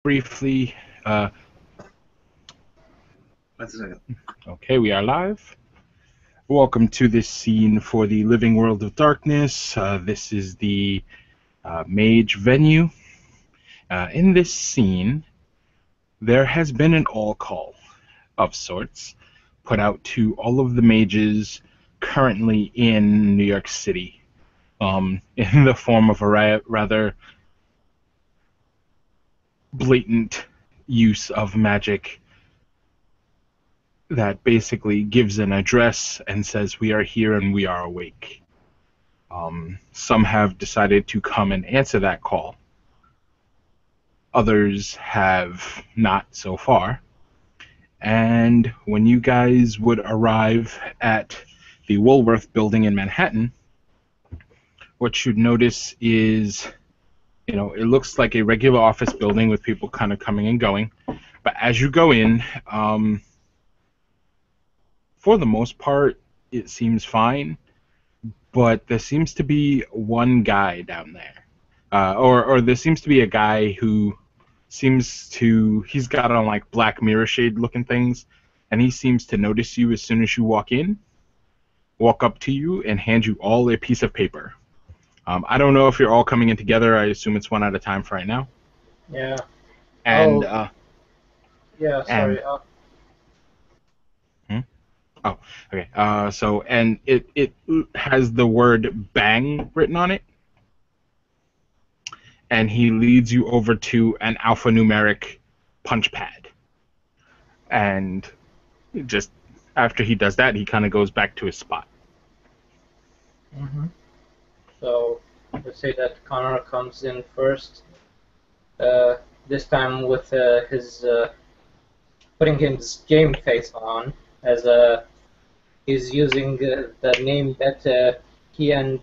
Briefly. Wait a second. Okay, we are live. Welcome to this scene for the Living World of Darkness. This is the mage venue. In this scene, there has been an all call of sorts put out to all of the mages currently in New York City, in the form of a rather blatant use of magic that basically gives an address and says, "We are here and we are awake." Some have decided to come and answer that call. Others have not so far. And when you guys would arrive at the Woolworth building in Manhattan, what you'd notice is, it looks like a regular office building with people kind of coming and going. But as you go in, for the most part, it seems fine, but there seems to be one guy down there. Or there seems to be a guy who he's got on like Black Mirror shade looking things, and he seems to notice you as soon as you walk up to you, and hand you all a piece of paper. I don't know if you're all coming in together. I assume it's one at a time for right now. Yeah. And, Yeah, sorry. Oh, okay. And it has the word "bang" written on it, and he leads you over to an alphanumeric punch pad. And just after he does that, he kind of goes back to his spot. Mm-hmm. So let's say that Connor comes in first. This time with his putting his game face on, as he's using the name that he and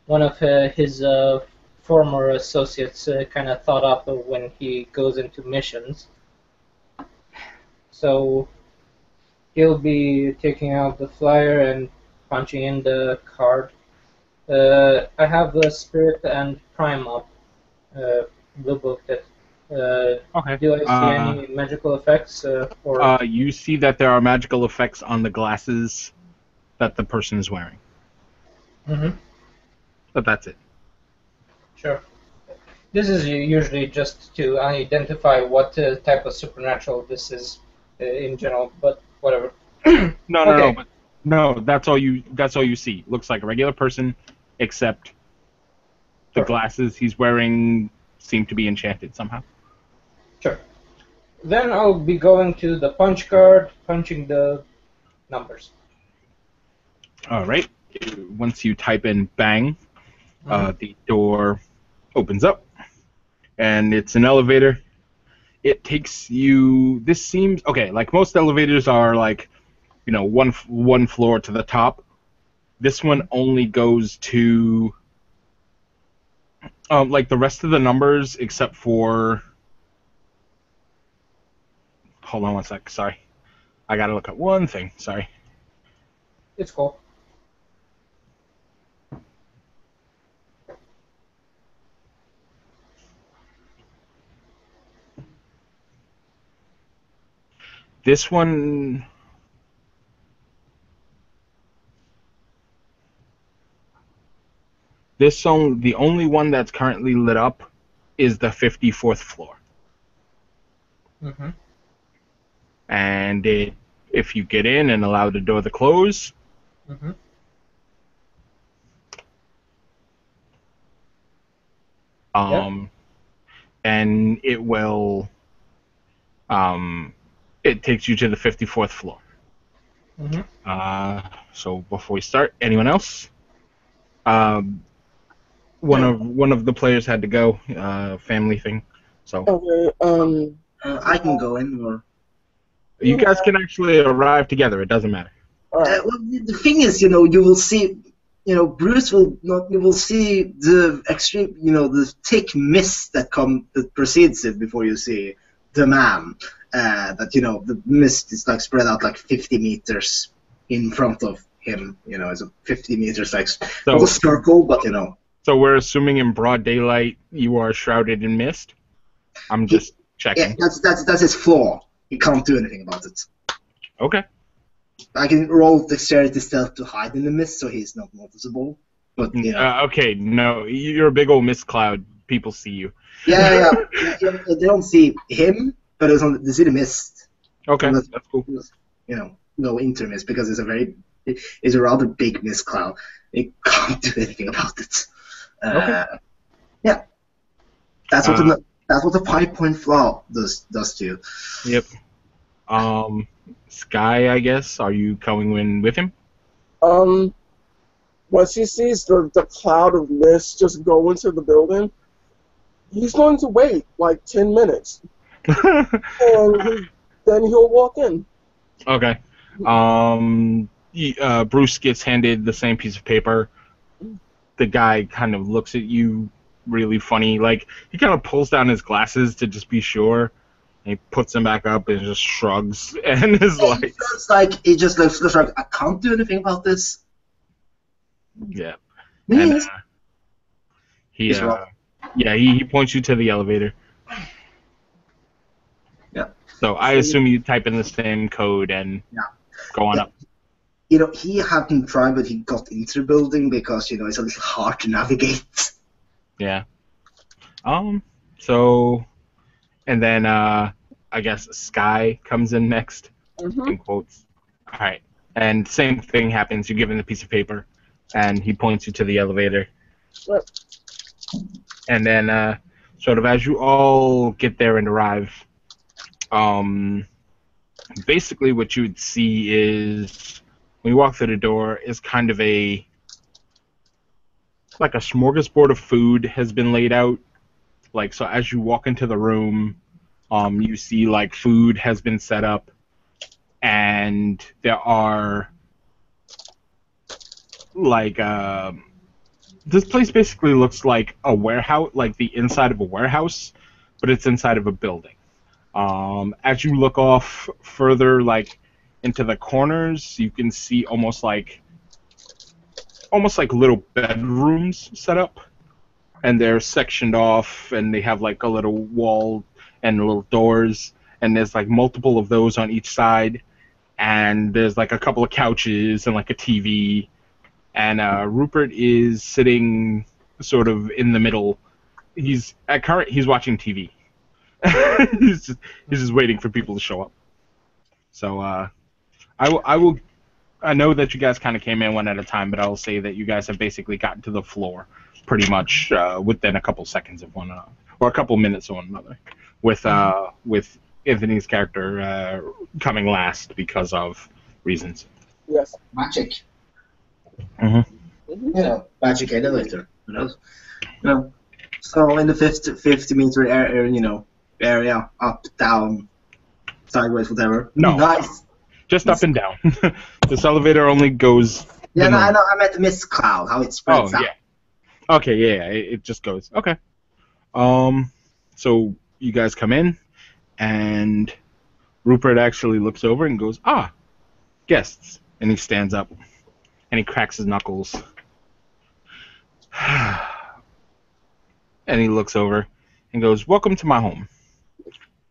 one of his former associates kind of thought up when he goes into missions. So he'll be taking out the flyer and punching in the card. I have the Spirit and Prime up, Blue Book that. Okay. Do I see any magical effects? Or you see that there are magical effects on the glasses that the person is wearing. Mm-hmm. But that's it. Sure. This is usually just to identify what type of supernatural this is in general, but whatever. No, that's all you see. Looks like a regular person, except the glasses he's wearing seem to be enchanted somehow. Sure. Then I'll be going to the punch card, punching the numbers. All right. Once you type in "bang," the door opens up, and it's an elevator. It takes you. This seems okay. Like most elevators are, like, one floor to the top. This one only goes to like the rest of the numbers, except for. Hold on one sec. Sorry, I gotta look at one thing. Sorry. It's cool. This one. The only one that's currently lit up is the 54th floor. Mm-hmm. And if you get in and allow the door to close, mm-hmm. And it will, it takes you to the 54th floor. Mm-hmm. So before we start, anyone else? One of the players had to go, family thing. So I can go in, or you guys can actually arrive together. It doesn't matter. well, the thing is, you will see, Bruce will not. You will see the extreme, the thick mist that precedes it before you see the man. That the mist is like spread out like 50 meters in front of him. It's a 50 meters like not a circle, but So we're assuming in broad daylight you are shrouded in mist. I'm just Yeah, checking. that's his flaw. He can't do anything about it. Okay. I can roll dexterity stealth to hide in the mist, so he's not noticeable. But Okay. No, you're a big old mist cloud. People see you. yeah. They don't see him, but they see the mist. Okay, Unless, that's cool. Go into mist because it's a rather big mist cloud. He can't do anything about it. Okay. Yeah, that's what the 5-point flaw does to you. Yep. Sky, I guess. Are you coming in with him? Once he sees the cloud of mist just go into the building, he's going to wait like 10 minutes. And then he'll walk in. Okay. Bruce gets handed the same piece of paper. The guy kind of looks at you really funny. Like, he kind of pulls down his glasses to just be sure. And he puts them back up and just shrugs. And is like... He just looks like, I can't do anything about this. Yeah. Yes. And he points you to the elevator. Yeah. So I assume you type in the same code and go on up. He hadn't tried, but he got into the building because, it's a little hard to navigate. Yeah. So, and then, I guess Sky comes in next, in quotes. All right. And same thing happens. You give him a piece of paper, and he points you to the elevator. Right. And then, sort of as you all get there and arrive, basically what you would see is, when you walk through the door, is kind of like a smorgasbord of food has been laid out. Like, so as you walk into the room, you see, like, food has been set up, and there are, like, this place basically looks like a warehouse, like the inside of a warehouse, but it's inside of a building. As you look off further, like, into the corners, you can see almost like little bedrooms set up, and they're sectioned off, and they have like a little wall and little doors, and there's like multiple of those on each side, and there's like a couple of couches and like a TV, and Rupert is sitting sort of in the middle. He's watching TV. he's just waiting for people to show up. So I know that you guys kind of came in one at a time, but I'll say that you guys have basically gotten to the floor pretty much within a couple seconds of one another, or a couple minutes of one another, with Anthony's character coming last because of reasons. Yes. Magic. Mm-hmm. Magic elevator. So in the 50-meter area, up, down, sideways, whatever. No. Nice. Just up and down. This elevator only goes... Yeah, no, I know. I meant the mist cloud, how it spreads out. Yeah. Okay, yeah, it just goes. Okay. So you guys come in, and Rupert actually looks over and goes, guests. And he stands up, and he cracks his knuckles. And he looks over and goes, welcome to my home.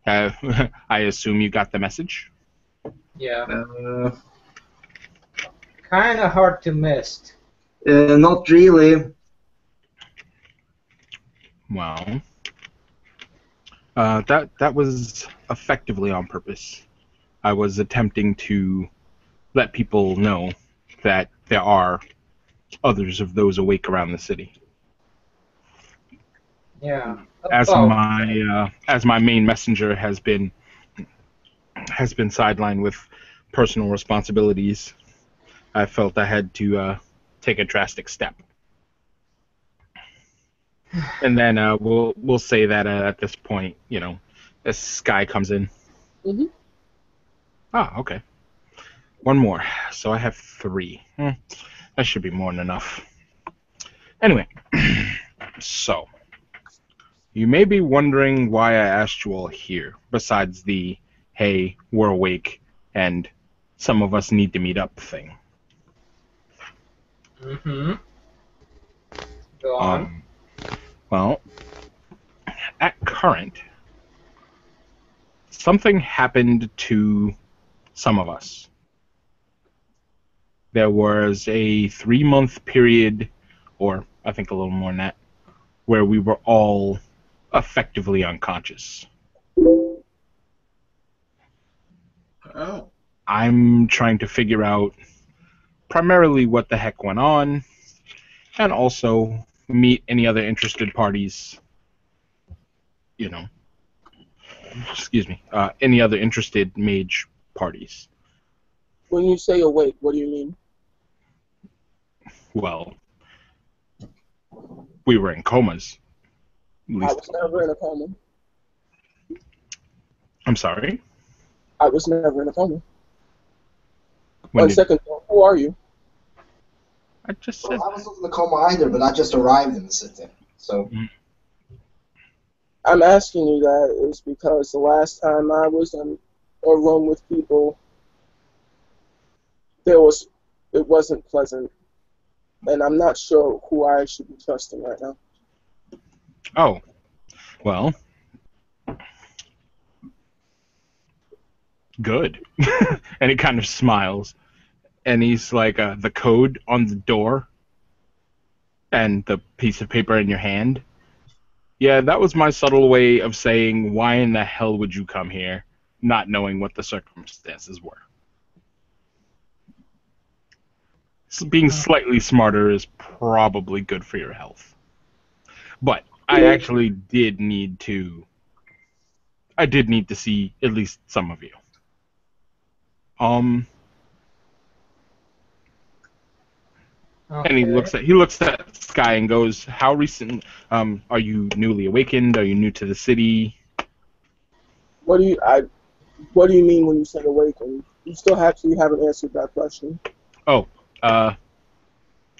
I assume you got the message? Yeah. Kind of hard to miss. Not really. Well, that was effectively on purpose. I was attempting to let people know that there are others of those awake around the city. Yeah. As my main messenger has been sidelined with personal responsibilities, I felt I had to take a drastic step. And then we'll say that at this point, as Sky comes in. Mm-hmm. Okay. One more. So I have 3. That should be more than enough. Anyway, so you may be wondering why I asked you all here, besides the, hey, we're awake, and some of us need to meet up thing. Mm-hmm. Go on. Well, at current, something happened to some of us. There was a 3-month period, or I think a little more than that, where we were all effectively unconscious. Oh. I'm trying to figure out primarily what the heck went on, and also meet any other interested parties, any other interested mage parties. When you say awake, what do you mean? Well, we were in comas. At I least, was never in a coma. I'm sorry? I was never in a coma. When One did, second, who are you? I just said Well, I was not in the coma either, but I just arrived in the city. So I'm asking you that is because the last time I was in a room with people, it wasn't pleasant, and I'm not sure who I should be trusting right now. Oh, well, good. And he kind of smiles. And he's like, the code on the door and the piece of paper in your hand. Yeah, that was my subtle way of saying, why in the hell would you come here, not knowing what the circumstances were? Being slightly smarter is probably good for your health. But I actually did need to see at least some of you. And he looks at Sky and goes, "How recent? Are you newly awakened? Are you new to the city?" What do you mean when you say awakened? You still actually haven't answered that question. Oh, are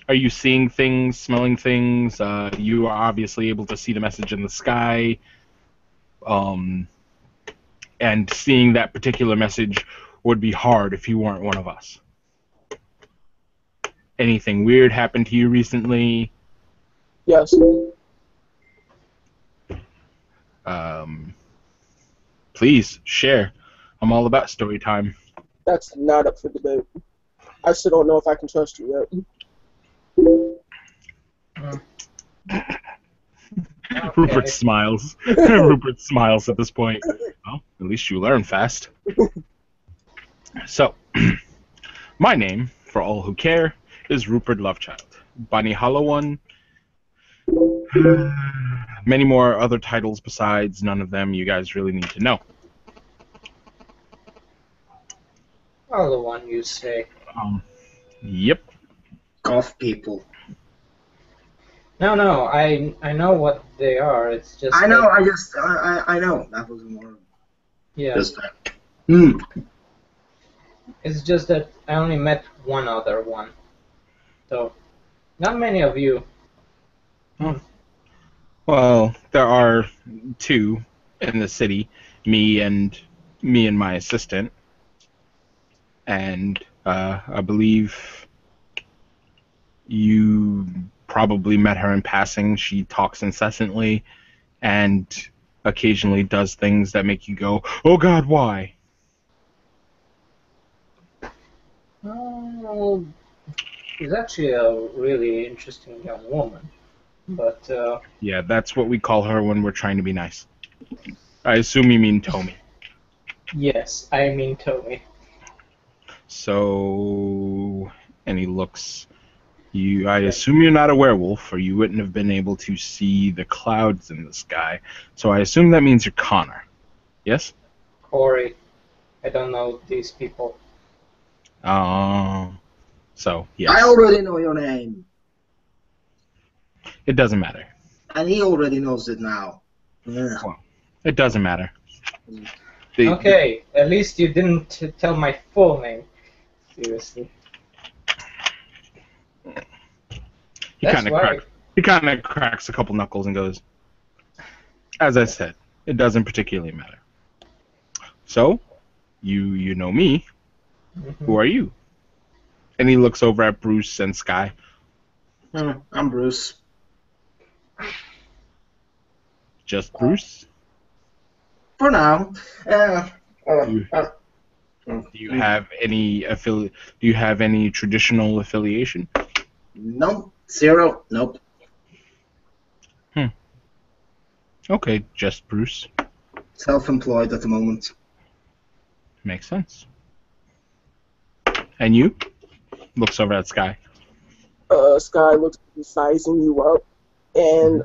you seeing things, smelling things? You are obviously able to see the message in the sky. And seeing that particular message would be hard if you weren't one of us. Anything weird happened to you recently? Yes. Please share. I'm all about story time. That's not up for debate. I still don't know if I can trust you yet. Okay. Rupert smiles. Rupert smiles at this point. Well, at least you learn fast. So, my name, for all who care, is Rupert Lovechild. Bunny Hollow One. Many more other titles besides, none of them you guys really need to know. Oh, the one you say. Yep. Golf people. No, I know what they are. It's just. I know. I know. That was more. Yeah. Just that. It's just that I only met one other one. So, not many of you. Well, there are two in the city, me and my assistant, and I believe you probably met her in passing. She talks incessantly and occasionally does things that make you go, "Oh God, why?" Oh, she's actually a really interesting young woman. But, Yeah, that's what we call her when we're trying to be nice. I assume you mean Tommy. yes, I mean Tommy. So, and he looks. I assume you're not a werewolf, or you wouldn't have been able to see the clouds in the sky. So I assume that means you're Connor. Yes? Corey. I don't know these people. So, yes. I already know your name. It doesn't matter. And he already knows it now. Well, it doesn't matter. Okay, at least you didn't tell my full name. Seriously. He kind of cracks a couple knuckles and goes, "As I said, it doesn't particularly matter. So, you know me. Mm-hmm. Who are you?" And he looks over at Bruce and Sky. I'm Bruce. Just Bruce? For now. Do you have any do you have any traditional affiliation? No, zero, nope. Okay, just Bruce. Self-employed at the moment. Makes sense. And you? Looks over at Sky. Sky looks to be sizing you up, and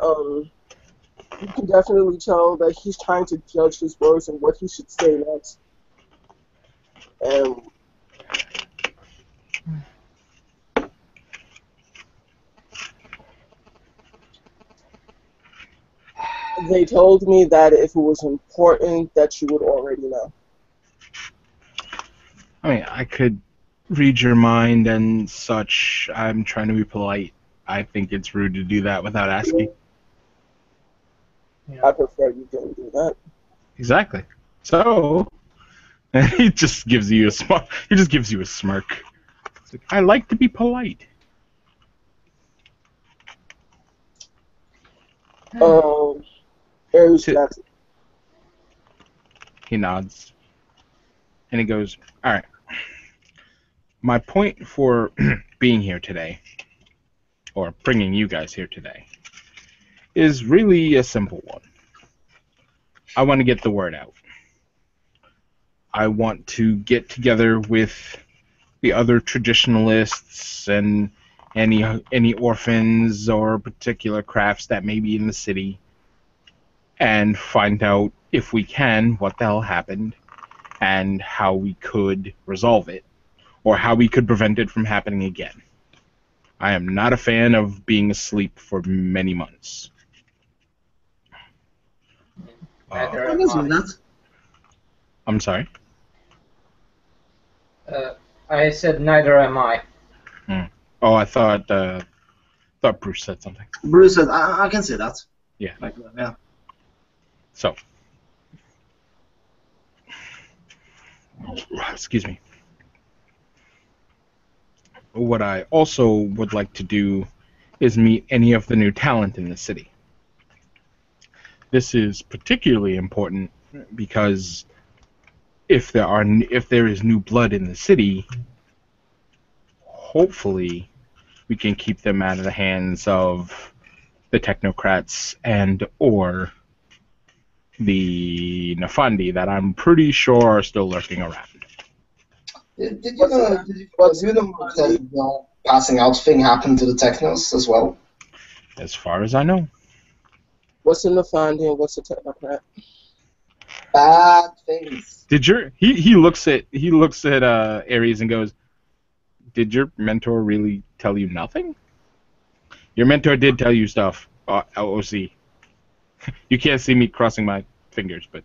you can definitely tell that he's trying to judge his words and what he should say next. And they told me that if it was important, that you would already know. I mean, I could read your mind and such. I'm trying to be polite. I think it's rude to do that without asking. I prefer you didn't do that. Exactly. So, he just gives you a smirk. He just gives you a smirk. It's like, I like to be polite. Aries Jackson. He nods. And he goes, all right. My point for being here today, or bringing you guys here today, is really a simple one. I want to get the word out. I want to get together with the other traditionalists and any orphans or particular crafts that may be in the city and find out, if we can, what the hell happened and how we could resolve it, or how we could prevent it from happening again. I am not a fan of being asleep for many months. Neither I am can see I. that. I'm sorry? I said neither am I. Oh, I thought Bruce said something. Bruce said, I can see that. Yeah. Like, yeah. So, excuse me. What I also would like to do is meet any of the new talent in the city. This is particularly important because if there is new blood in the city, hopefully we can keep them out of the hands of the technocrats and or the Nafandi that I'm pretty sure are still lurking around. Did you know that passing out thing happened to the Technos as well? As far as I know. What's in the finding and what's a technocrat? Bad things. He looks at Ares and goes, did your mentor really tell you nothing? Your mentor did tell you stuff, OC. You can't see me crossing my fingers, but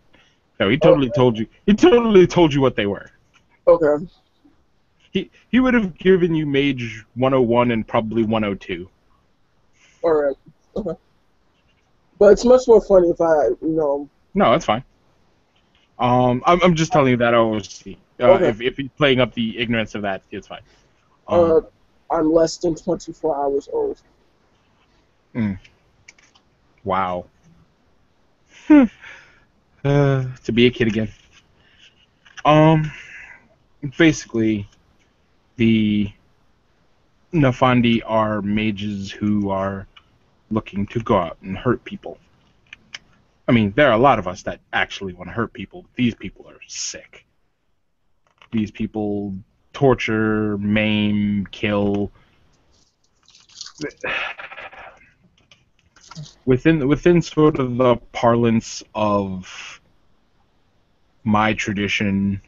no, he totally told you. He totally told you what they were. Okay. He would have given you Mage 101 and probably 102. Alright. Okay. But it's much more funny if I, No, that's fine. I'm just telling you that OC. Okay. If he's playing up the ignorance of that, it's fine. I'm less than 24 hours old. Wow. To be a kid again. Basically, the Nafandi are mages who are looking to go out and hurt people. I mean, there are a lot of us that actually want to hurt people. These people are sick. These people torture, maim, kill. Within sort of the parlance of my tradition,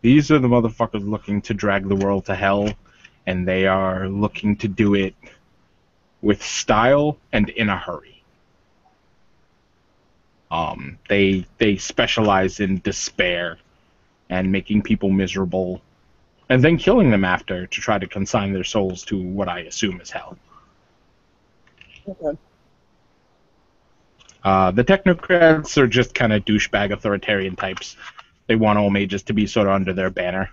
these are the motherfuckers looking to drag the world to hell, and they are looking to do it with style and in a hurry. They specialize in despair and making people miserable, and then killing them after to try to consign their souls to what I assume is hell. Okay. The technocrats are just kind of douchebag authoritarian types. They want all mages to be sort of under their banner.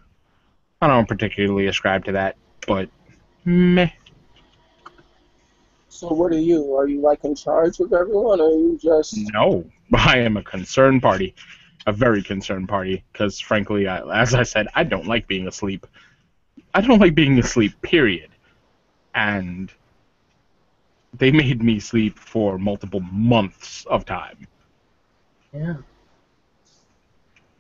I don't particularly ascribe to that, but meh. So what are you? Are you like in charge of everyone, or are you just? No, I am a concerned party. A very concerned party, because frankly, as I said, I don't like being asleep. I don't like being asleep, period. And they made me sleep for multiple months of time. Yeah.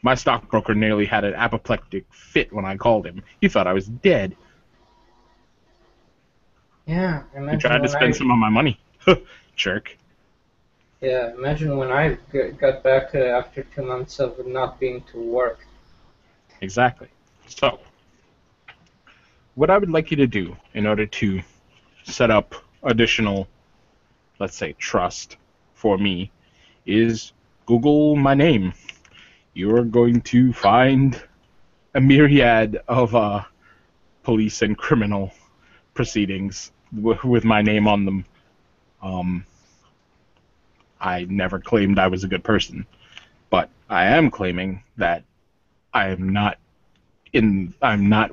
My stockbroker nearly had an apoplectic fit when I called him. He thought I was dead. Yeah. He tried to spend some of my money. Jerk. Yeah, imagine when I got back after 2 months of not being to work. Exactly. So, what I would like you to do in order to set up additional, let's say, trust for me is Google my name. You're going to find a myriad of police and criminal proceedings with my name on them. I never claimed I was a good person, but I am claiming that I'm not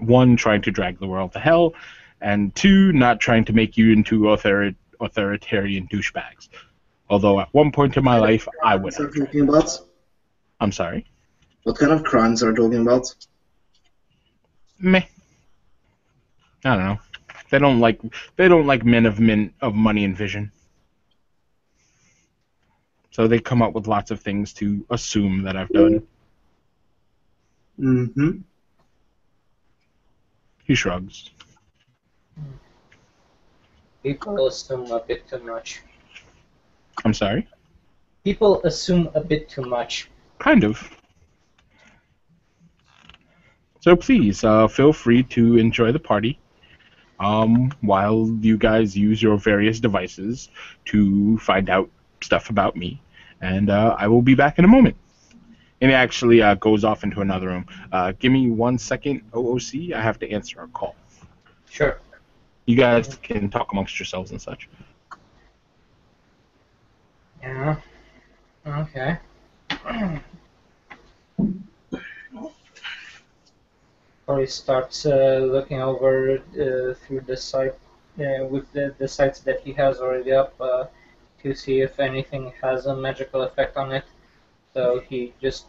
one trying to drag the world to hell, and two not trying to make you into authoritarian douchebags. Although at one point in my life I would What have. are talking about? I'm sorry. What kind of crimes are talking about? Meh. I don't know. They don't like men of money and vision. So they come up with lots of things to assume that I've done. Mm-hmm. He shrugs. People assume a bit too much. I'm sorry? People assume a bit too much. Kind of. So please, feel free to enjoy the party while you guys use your various devices to find out stuff about me. And I will be back in a moment. And he actually goes off into another room. Give me 1 second, OOC. I have to answer a call. Sure. You guys can talk amongst yourselves and such. Yeah. Okay. Or he starts looking over through the site with the sites that he has already up to see if anything has a magical effect on it. So he just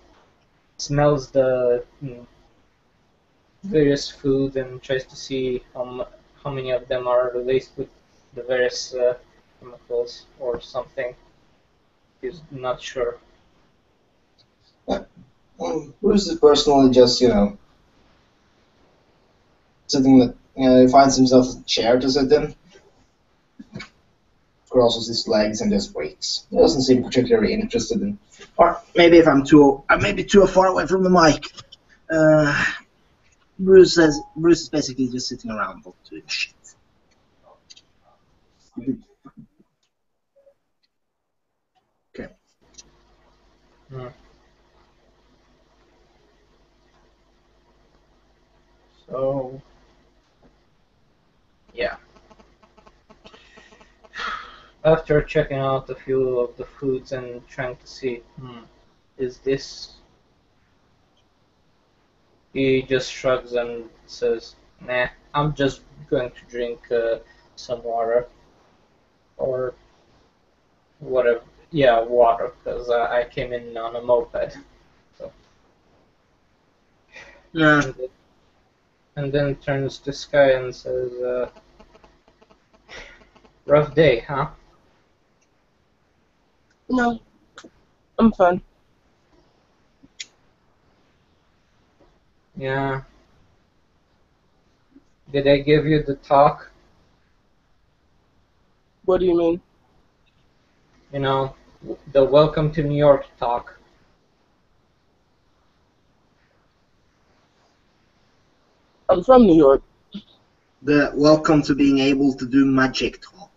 smells the various food and tries to see how many of them are laced with the various chemicals or something. He's not sure. Bruce is personally just, sitting that, he finds himself a chair to sit in, crosses his legs and just waits. He doesn't seem particularly interested in, or maybe if I'm too far away from the mic. Bruce is basically just sitting around not doing shit. Okay. Hmm. So, yeah. After checking out a few of the foods and trying to see, is this? He just shrugs and says, "Nah, I'm just going to drink some water or whatever. Yeah, water, because I came in on a moped." So, Yeah. and then turns to Sky and says, "Rough day, huh?" No, I'm fine. Yeah. Did I give you the talk? What do you mean? You know, the Welcome to New York talk. I'm from New York. The welcome to being able to do magic talk.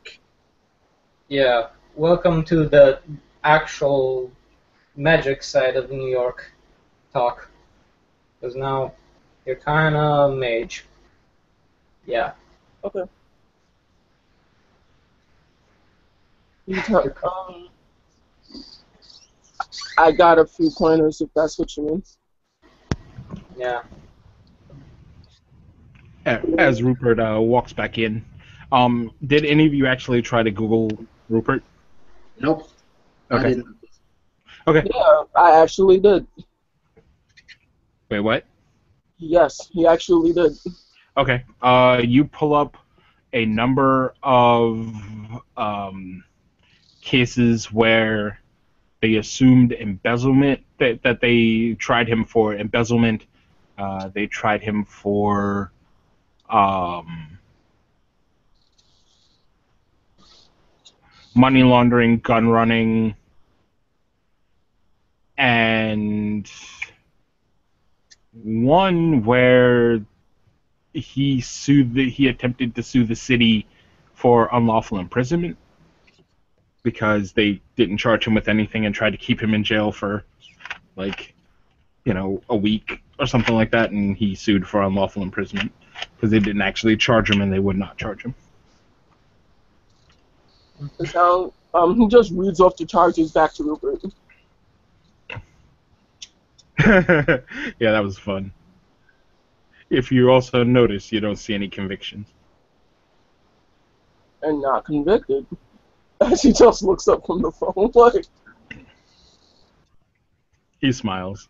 Yeah, welcome to the actual magic side of New York talk. Because now you're kind of a mage. Yeah. Okay. You tell, I got a few pointers if that's what you mean. Yeah. As Rupert walks back in, Did any of you actually try to Google Rupert? Nope. I Okay. didn't. Okay. Yeah, I actually did. Wait, what? Yes, he actually did. Okay. You pull up a number of cases where they assumed embezzlement, that they tried him for embezzlement. They tried him for money laundering, gun running, and one where he attempted to sue the city for unlawful imprisonment because they didn't charge him with anything and tried to keep him in jail for like a week or something like that, and he sued for unlawful imprisonment because they didn't actually charge him and they would not charge him. So, he just reads off the charges back to Rupert. Yeah, that was fun. If you also notice, you don't see any convictions. And not convicted. She just looks up from the phone like, He smiles.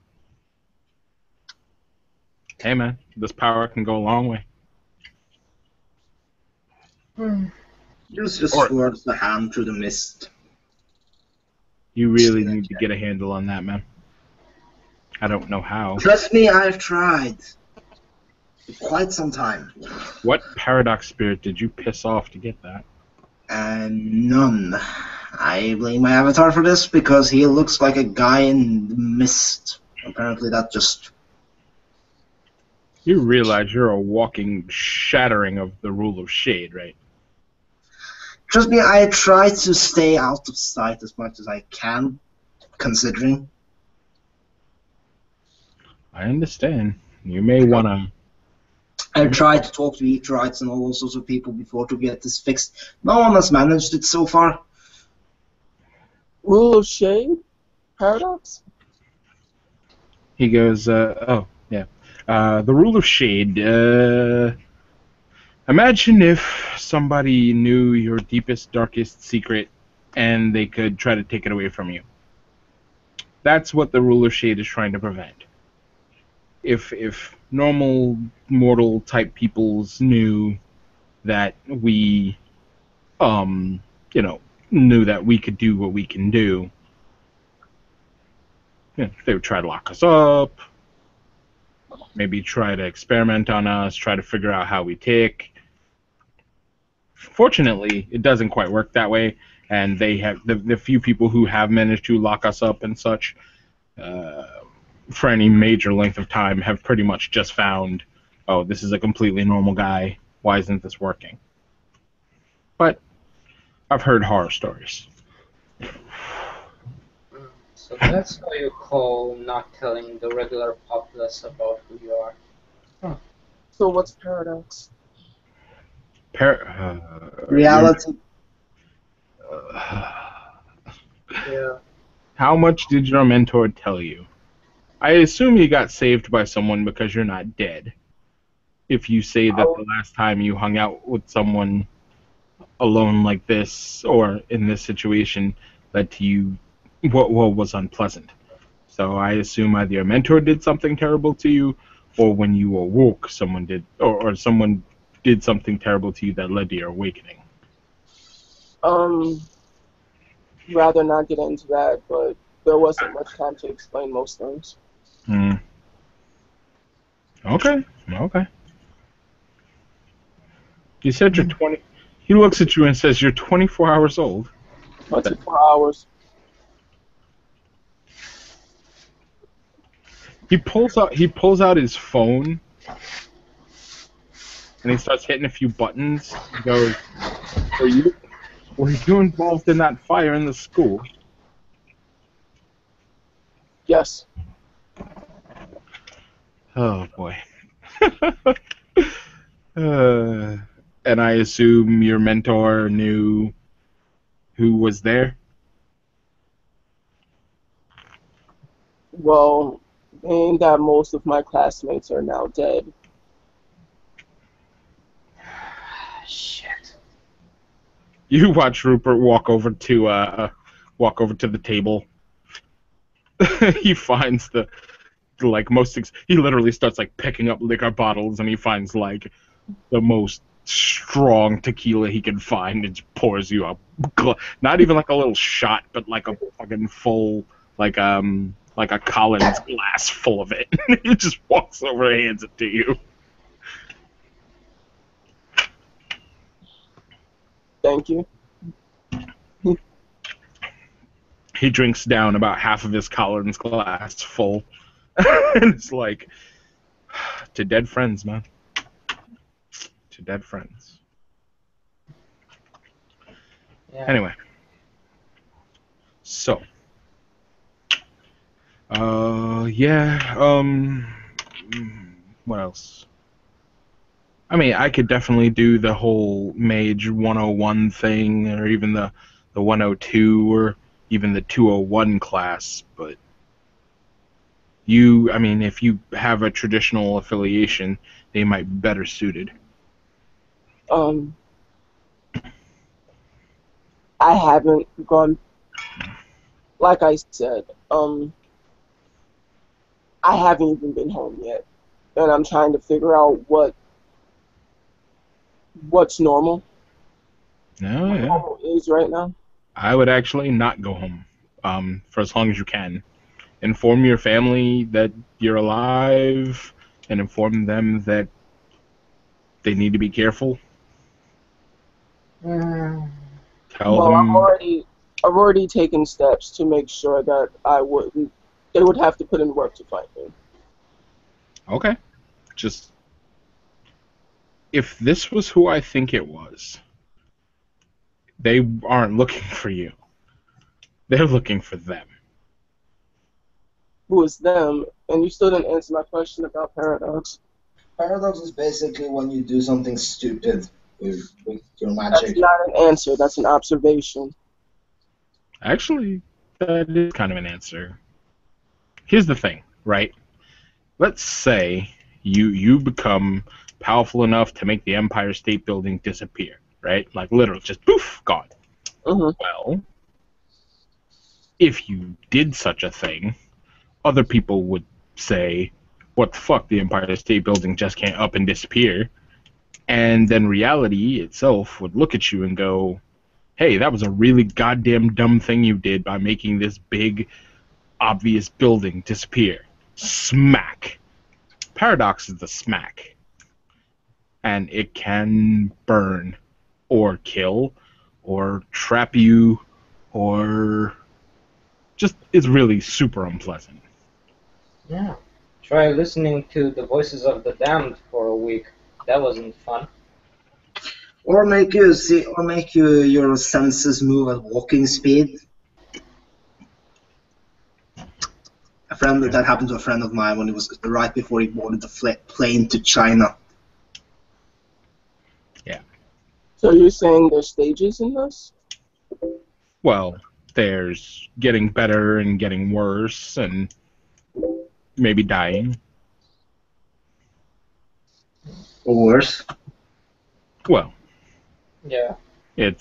Hey man, this power can go a long way. Just Or- towards the hand through the mist. You really need to get a handle on that, man. I don't know how. Trust me, I've tried. For quite some time. What paradox spirit did you piss off to get that? And none. I blame my avatar for this because he looks like a guy in the mist. Apparently that just... You realize you're a walking shattering of the rule of shade, right? Trust me, I try to stay out of sight as much as I can, considering. I understand. You may want to... I've tried to talk to Eaterites and all sorts of people before to get this fixed. No one has managed it so far. rule of shade? Paradox? He goes, oh, yeah. The rule of shade. Imagine if somebody knew your deepest, darkest secret and they could try to take it away from you. That's what the rule of shade is trying to prevent. If normal mortal type peoples knew that we knew that we could do what we can do, they would try to lock us up, maybe try to experiment on us, try to figure out how we tick. Fortunately, it doesn't quite work that way, and they have the few people who have managed to lock us up and such for any major length of time have pretty much just found, oh, this is a completely normal guy, why isn't this working? But I've heard horror stories. So that's how you call not telling the regular populace about who you are. So what's paradox? Reality. Yeah. How much did your mentor tell you? I assume you got saved by someone because you're not dead. If you say that the last time you hung out with someone alone like this, or in this situation, led to you what was unpleasant. So I assume either your mentor did something terrible to you, or when you awoke, someone did, or someone did something terrible to you that led to your awakening. Rather not get into that, but there wasn't much time to explain most things. Okay. You said you're 20. He looks at you and says you're 24 hours old. 24 hours. He pulls out his phone and he starts hitting a few buttons. He goes, were you involved in that fire in the school? Yes. Oh boy. And I assume your mentor knew who was there? Well, being that most of my classmates are now dead. Shit. You watch Rupert walk over to the table. He finds the like he literally starts like picking up liquor bottles, and he finds like the most strong tequila he can find and just pours you a not even like a little shot, but like a fucking full like a Collins glass full of it. He just walks over and hands it to you. Thank you. He drinks down about half of his Collins glass full. And it's like, to dead friends, man. To dead friends. Yeah. Anyway. So. What else? I mean, I could definitely do the whole Mage 101 thing, or even the 102, or even the 201 class, but I mean, if you have a traditional affiliation, they might be better suited. I haven't gone, like I said, I haven't even been home yet, and I'm trying to figure out what's normal. No, yeah. Normal is right now. I would actually not go home, for as long as you can. Inform your family that you're alive, and inform them that they need to be careful. Tell Well, them. I've already taken steps to make sure that they would have to put in work to find me. Okay. Just, if this was who I think it was, they aren't looking for you. They're looking for them. Who is them? And you still didn't answer my question about Paradox. Paradox is basically when you do something stupid with your That's magic. not an answer. That's an observation. Actually, that is kind of an answer. Here's the thing, right? Let's say you become powerful enough to make the Empire State Building disappear, right? Like literally just poof, gone. Mm-hmm. Well, if you did such a thing, other people would say, what the fuck, the Empire State Building just can't up and disappear. And then reality itself would look at you and go, hey, that was a really goddamn dumb thing you did by making this big, obvious building disappear. Smack. Paradox is the smack. And it can burn, or kill, or trap you, or just is really super unpleasant. Yeah. Try listening to the voices of the damned for a week. That wasn't fun. Or make your senses move at walking speed. That happened to a friend of mine when it was right before he boarded the plane to China. Yeah. So you're saying there's stages in this? Well, there's getting better and getting worse, and maybe dying. Or worse. Well, Yeah. I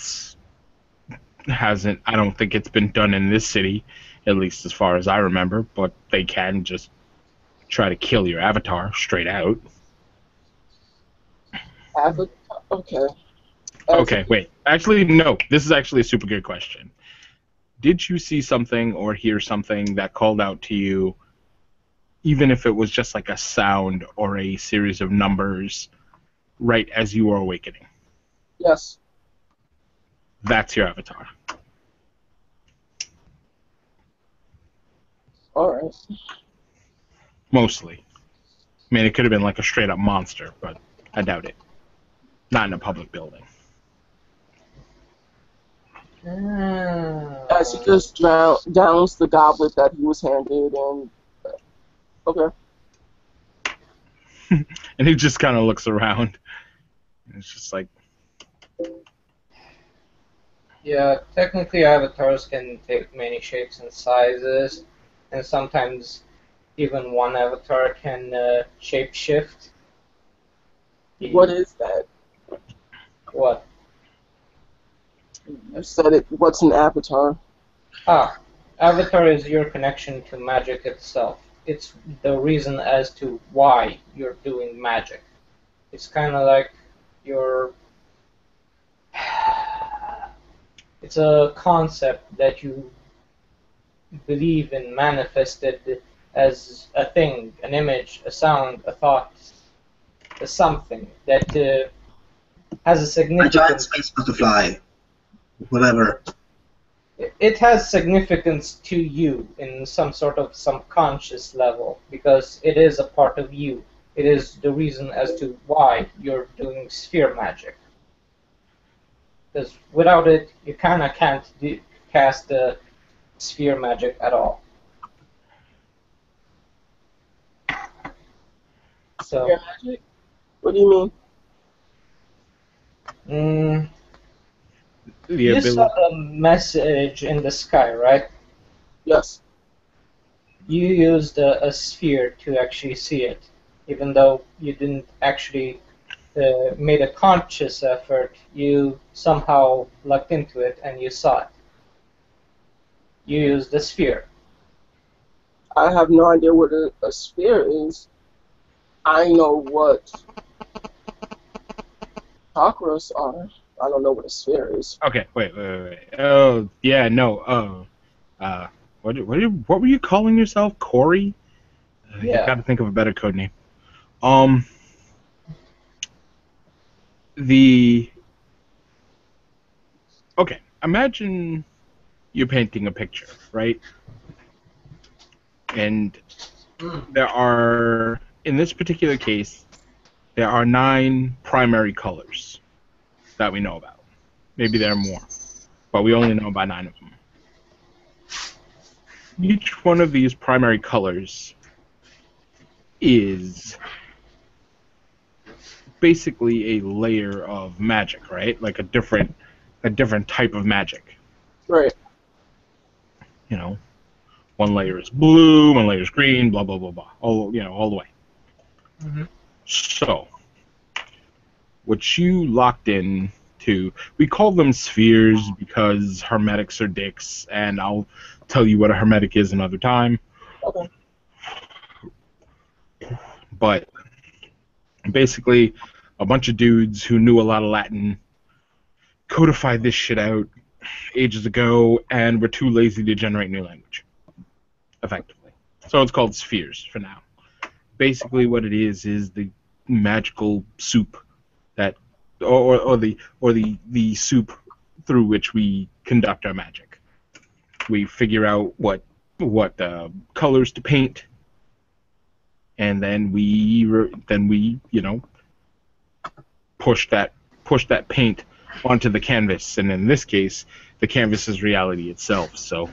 don't think it's been done in this city, at least as far as I remember, but they can just try to kill your avatar straight out. Avatar? Okay. Okay, wait. Actually, no. This is actually a super good question. Did you see something or hear something that called out to you, even if it was just like a sound or a series of numbers, right as you were awakening? Yes. That's your avatar. Alright. Mostly. I mean, it could have been like a straight up monster, but I doubt it. Not in a public building. As he just downs the goblet that he was handed, and okay. And he just kind of looks around. It's just like, Yeah, technically avatars can take many shapes and sizes, and sometimes even one avatar can shapeshift. What is that? What? You said it. What's an avatar? Ah, Avatar is your connection to magic itself. It's the reason as to why you're doing magic. It's kind of like your. It's a concept that you believe in manifested as a thing, an image, a sound, a thought, a something that has a A giant significance. space butterfly, whatever. It has significance to you in some sort of subconscious level because it is a part of you. It is the reason as to why you're doing sphere magic. Because without it, you kind of can't cast the sphere magic at all. So, Sphere magic? What do you mean? mm, The you saw ability. the message in the sky, right? Yes. You used a sphere to actually see it, even though you didn't actually made a conscious effort. You somehow looked into it and you saw it. You used the sphere. I have no idea what a sphere is. I know what chakras are. I don't know what a sphere is. Okay, wait. Oh, yeah, no. What were you calling yourself? Corey? You Yeah. got to think of a better code name. Um, the okay. Imagine you're painting a picture, right? And there are, in this particular case, there are 9 primary colors that we know about. Maybe there are more, but we only know about 9 of them. Each one of these primary colors is basically a layer of magic, right? Like a different type of magic. Right. You know, one layer is blue, one layer is green, blah blah blah blah. All the way. Mm-hmm. So, what you locked in to, we call them spheres because hermetics are dicks, and I'll tell you what a hermetic is another time. Okay. But basically, a bunch of dudes who knew a lot of Latin codified this shit out ages ago and were too lazy to generate new language, effectively. So it's called spheres for now. Basically, what it is the magical soup that, or the soup through which we conduct our magic. We figure out what colors to paint, and then we push that paint onto the canvas. And in this case, the canvas is reality itself. So,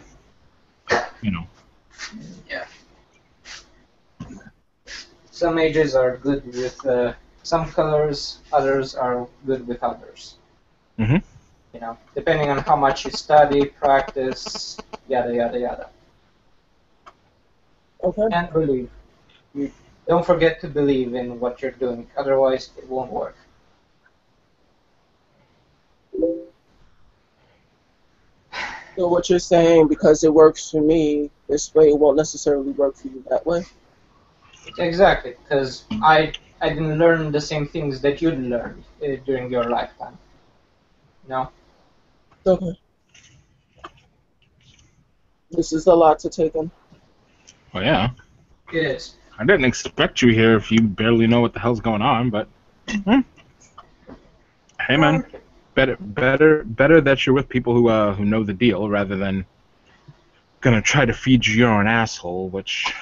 Yeah. Some mages are good with some colors, others are good with others. Mhm. Depending on how much you study, practice, yada yada yada. Okay. And believe. You don't forget to believe in what you're doing, otherwise it won't work. So what you're saying, because it works for me this way, it won't necessarily work for you that way. Exactly, because I didn't learn the same things that you'd learned during your lifetime. No? Okay. This is a lot to take in. Well, yeah. It is. I didn't expect you here if you barely know what the hell's going on, but hey, man, better that you're with people who know the deal rather than gonna try to feed you your own asshole, which,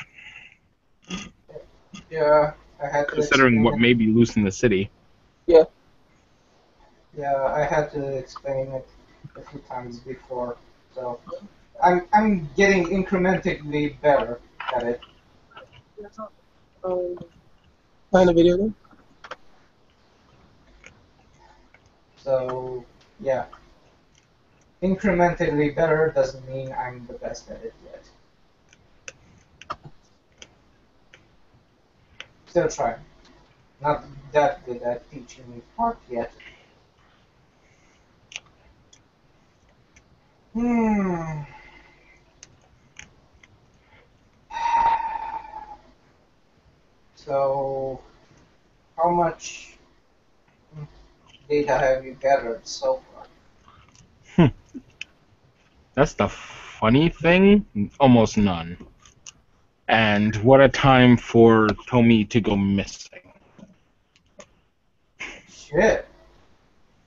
Yeah, I had to considering explain what it. may be loose in the city. Yeah, I had to explain it a few times before, so I'm getting incrementally better at it. Playing a video game? So yeah, incrementally better doesn't mean I'm the best at it yet. Still trying. Not that good at teaching art yet. Hmm. So, how much data have you gathered so far? That's the funny thing. Almost none. And what a time for Tomi to go missing. Shit.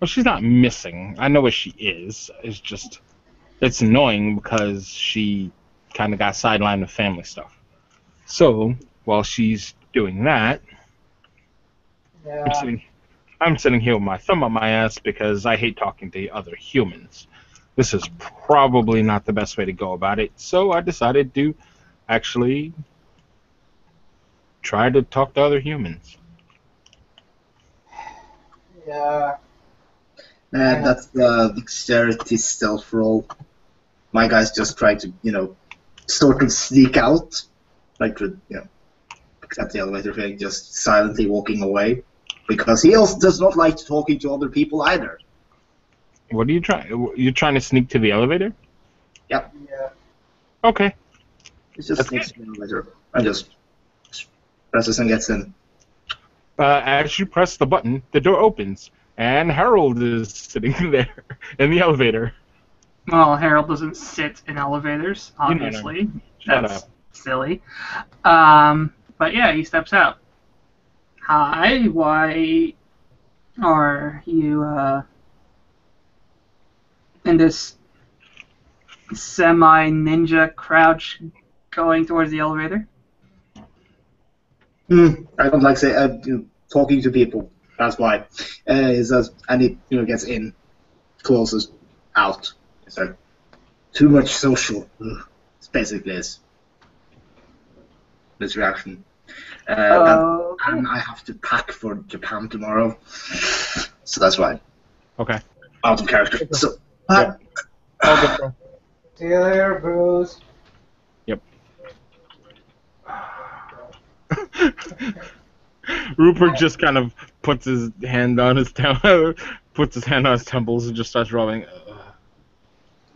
Well, she's not missing. I know what she is. It's just, it's annoying because she kind of got sidelined with family stuff. So, while she's doing that, Yeah. I'm sitting here with my thumb up my ass because I hate talking to other humans. This is probably not the best way to go about it, so I decided to actually try to talk to other humans. Yeah. That's the dexterity stealth roll. My guys just try to, sort of sneak out, like, accept the elevator thing, just silently walking away, because he also does not like talking to other people either. What are you trying? You're trying to sneak to the elevator? Yeah. Okay. He just That's sneaks to the elevator and just presses and gets in. As you press the button, the door opens, and Harold is sitting there in the elevator. Well, Harold doesn't sit in elevators, You know, obviously. Shut That's up. silly. But yeah, he steps out. Hi, why are you in this semi-ninja crouch going towards the elevator? I don't like talking to people. That's why. He says, and he gets in, closes, out. So too much social. It's basically his reaction. And I have to pack for Japan tomorrow, so that's why. Okay. Out of character. So. Yeah. All good, bro. See you later, Bruce. Yep. Rupert just kind of puts his hand on his temples and just starts rubbing.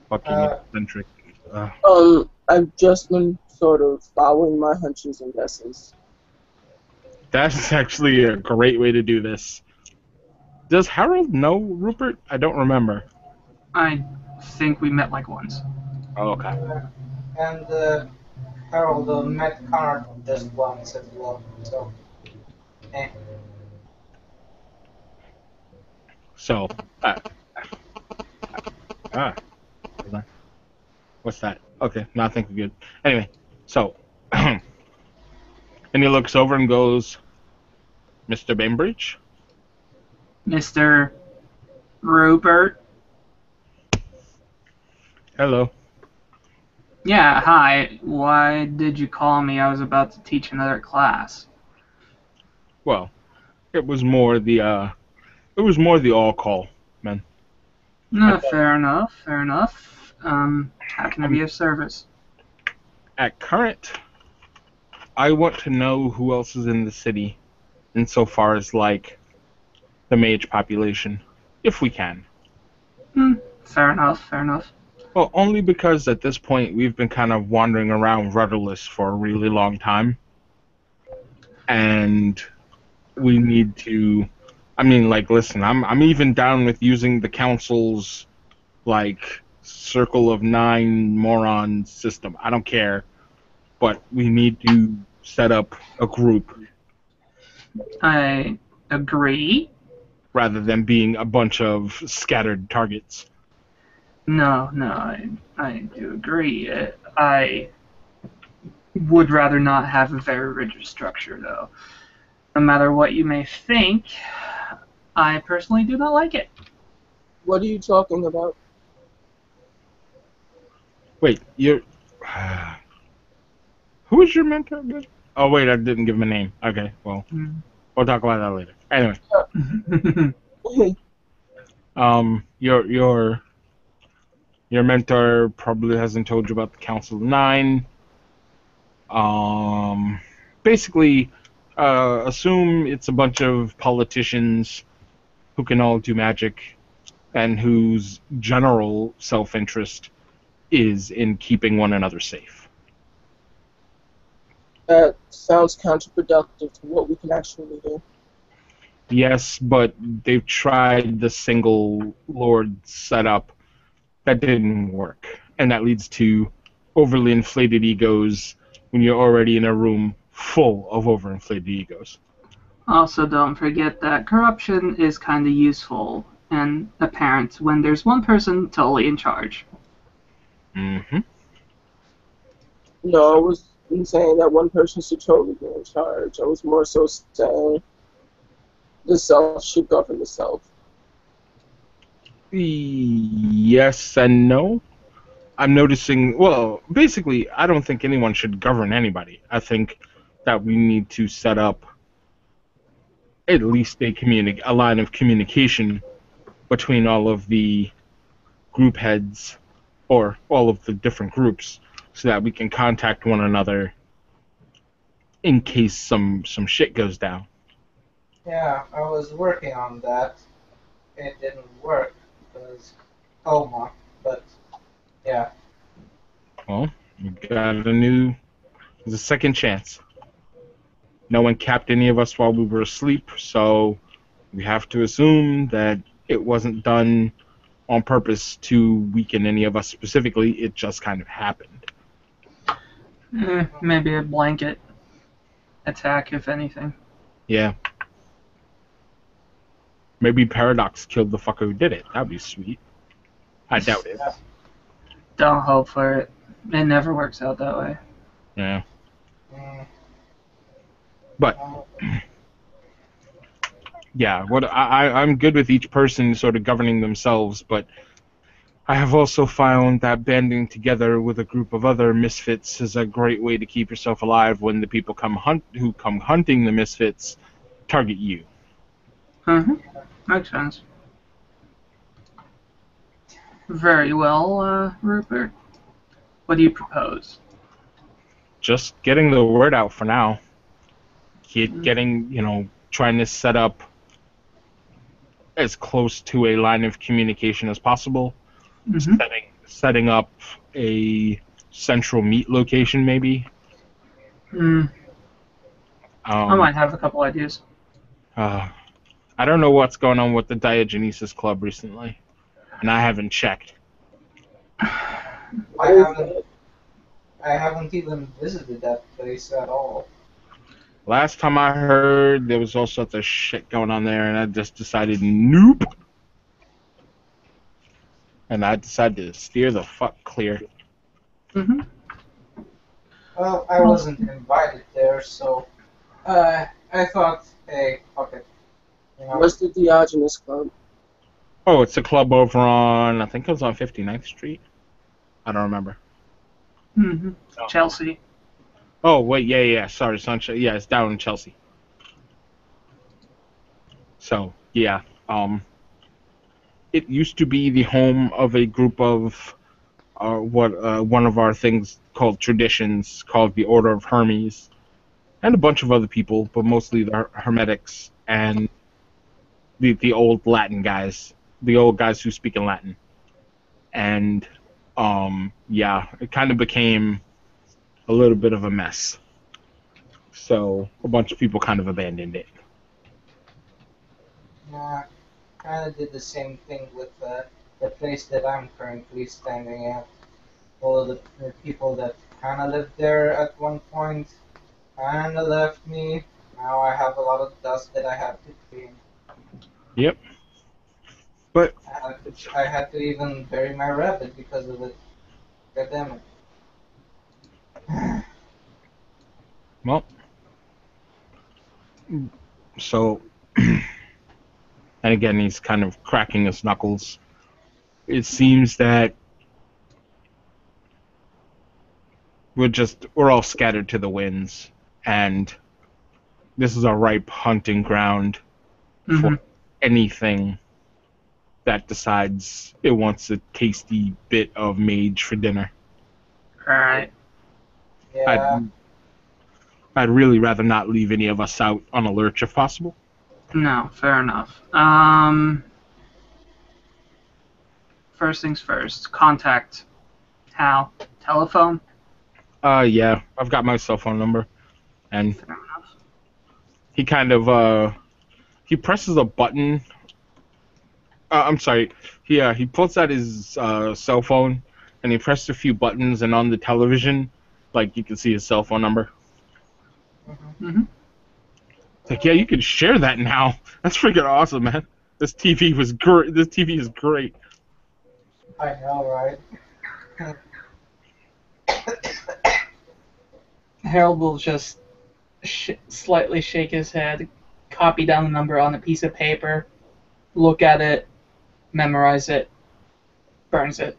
Fucking eccentric. I've just been sort of following my hunches and guesses. That's actually a great way to do this. Does Harold know Rupert? I don't remember. I think we met like once. Oh, okay. And Harold met Connor just once as well. So, So, hold on. What's that? Okay, nothing good. Anyway, so, and he looks over and goes, Mr. Bainbridge? Mr. Rupert? Hello. Yeah, hi. Why did you call me? I was about to teach another class. Well, it was more the all call, man. No, fair enough, fair enough. How can I be of service? At current, I want to know who else is in the city, insofar as, like, the mage population, if we can. Fair enough, fair enough. Well, only because at this point we've been kind of wandering around rudderless for a really long time. And we need to... I mean, like, listen, I'm even down with using the council's, like, Circle of Nine moron system. I don't care. But we need to set up a group I agree. rather than being a bunch of scattered targets. No, I do agree. I would rather not have a very rigid structure, though. No matter what you may think, I personally do not like it. What are you talking about? Wait, you're... Who is your mentor again? Oh, wait, I didn't give him a name. Okay, well, we'll talk about that later. Anyway, your mentor probably hasn't told you about the Council of Nine. Basically, assume it's a bunch of politicians who can all do magic and whose general self-interest is in keeping one another safe. That sounds counterproductive to what we can actually do. Yes, but they've tried the single lord setup. That didn't work. And that leads to overly inflated egos when you're already in a room full of overinflated egos. Also, don't forget that corruption is kind of useful and apparent when there's one person totally in charge. Mm-hmm. No, I wasn't saying that one person should totally be in charge. I was more so saying the self should govern the self. Yes and no. I'm noticing, well, basically, I don't think anyone should govern anybody. I think that we need to set up at least a line of communication between all of the group heads or all of the different groups so that we can contact one another in case some shit goes down. Yeah, I was working on that. It didn't work because coma, but yeah. Well, we got there's a second chance. No one capped any of us while we were asleep, so we have to assume that it wasn't done on purpose to weaken any of us specifically. It just kind of happened. Maybe a blanket attack, if anything. Yeah. Maybe Paradox killed the fucker who did it. That'd be sweet. I doubt it. Don't hope for it. It never works out that way. Yeah. Mm, But yeah, I'm good with each person sort of governing themselves, but I have also found that banding together with a group of other misfits is a great way to keep yourself alive when the people who come hunting the misfits target you. Makes sense. Very well, Rupert. What do you propose? Just getting the word out for now. Trying to set up as close to a line of communication as possible. Mm-hmm. Setting up a central meet location, maybe. I might have a couple ideas. I don't know what's going on with the Diogenesis Club recently, and I haven't checked. I haven't even visited that place at all. Last time I heard, there was all sorts of shit going on there, and I just decided, nope. And I decided to steer the fuck clear. Mm-hmm. Well, I wasn't invited there, so I thought, hey, fuck it. You know, What's the Diogenes Club? Oh, it's a club over on, I think it was on 59th Street. I don't remember. Mm-hmm. Oh. Chelsea. Oh, wait, yeah, sorry, Sunshine. Yeah, it's down in Chelsea. So, yeah, it used to be the home of a group of one of our things called traditions, called the Order of Hermes, and a bunch of other people, but mostly the Hermetics and the old Latin guys, the old guys who speak in Latin. And, yeah, it kind of became a little bit of a mess. So a bunch of people kind of abandoned it. yeah, kind of did the same thing with the place that I'm currently standing at. All of the people that kind of lived there at one point kind of left me. Now I have a lot of dust that I have to clean. Yep. But I had to even bury my rabbit because of it. God damn it. well, so and again he's kind of cracking his knuckles. It seems that we're all scattered to the winds, and this is a ripe hunting ground for anything that decides it wants a tasty bit of mage for dinner. Alright. Yeah. I'd really rather not leave any of us out on a lurch if possible. No, fair enough. First things first, contact How? Telephone? Yeah, I've got my cell phone number, and Fair enough. he kind of he presses a button. I'm sorry. He pulls out his cell phone, and he presses a few buttons, and on the television, like you can see his cell phone number. Mm-hmm. It's like, yeah, you can share that now. That's freaking awesome, man. This TV was great. This TV is great. I know, right? Harold will just slightly shake his head, copy down the number on a piece of paper, look at it, memorize it, burns it.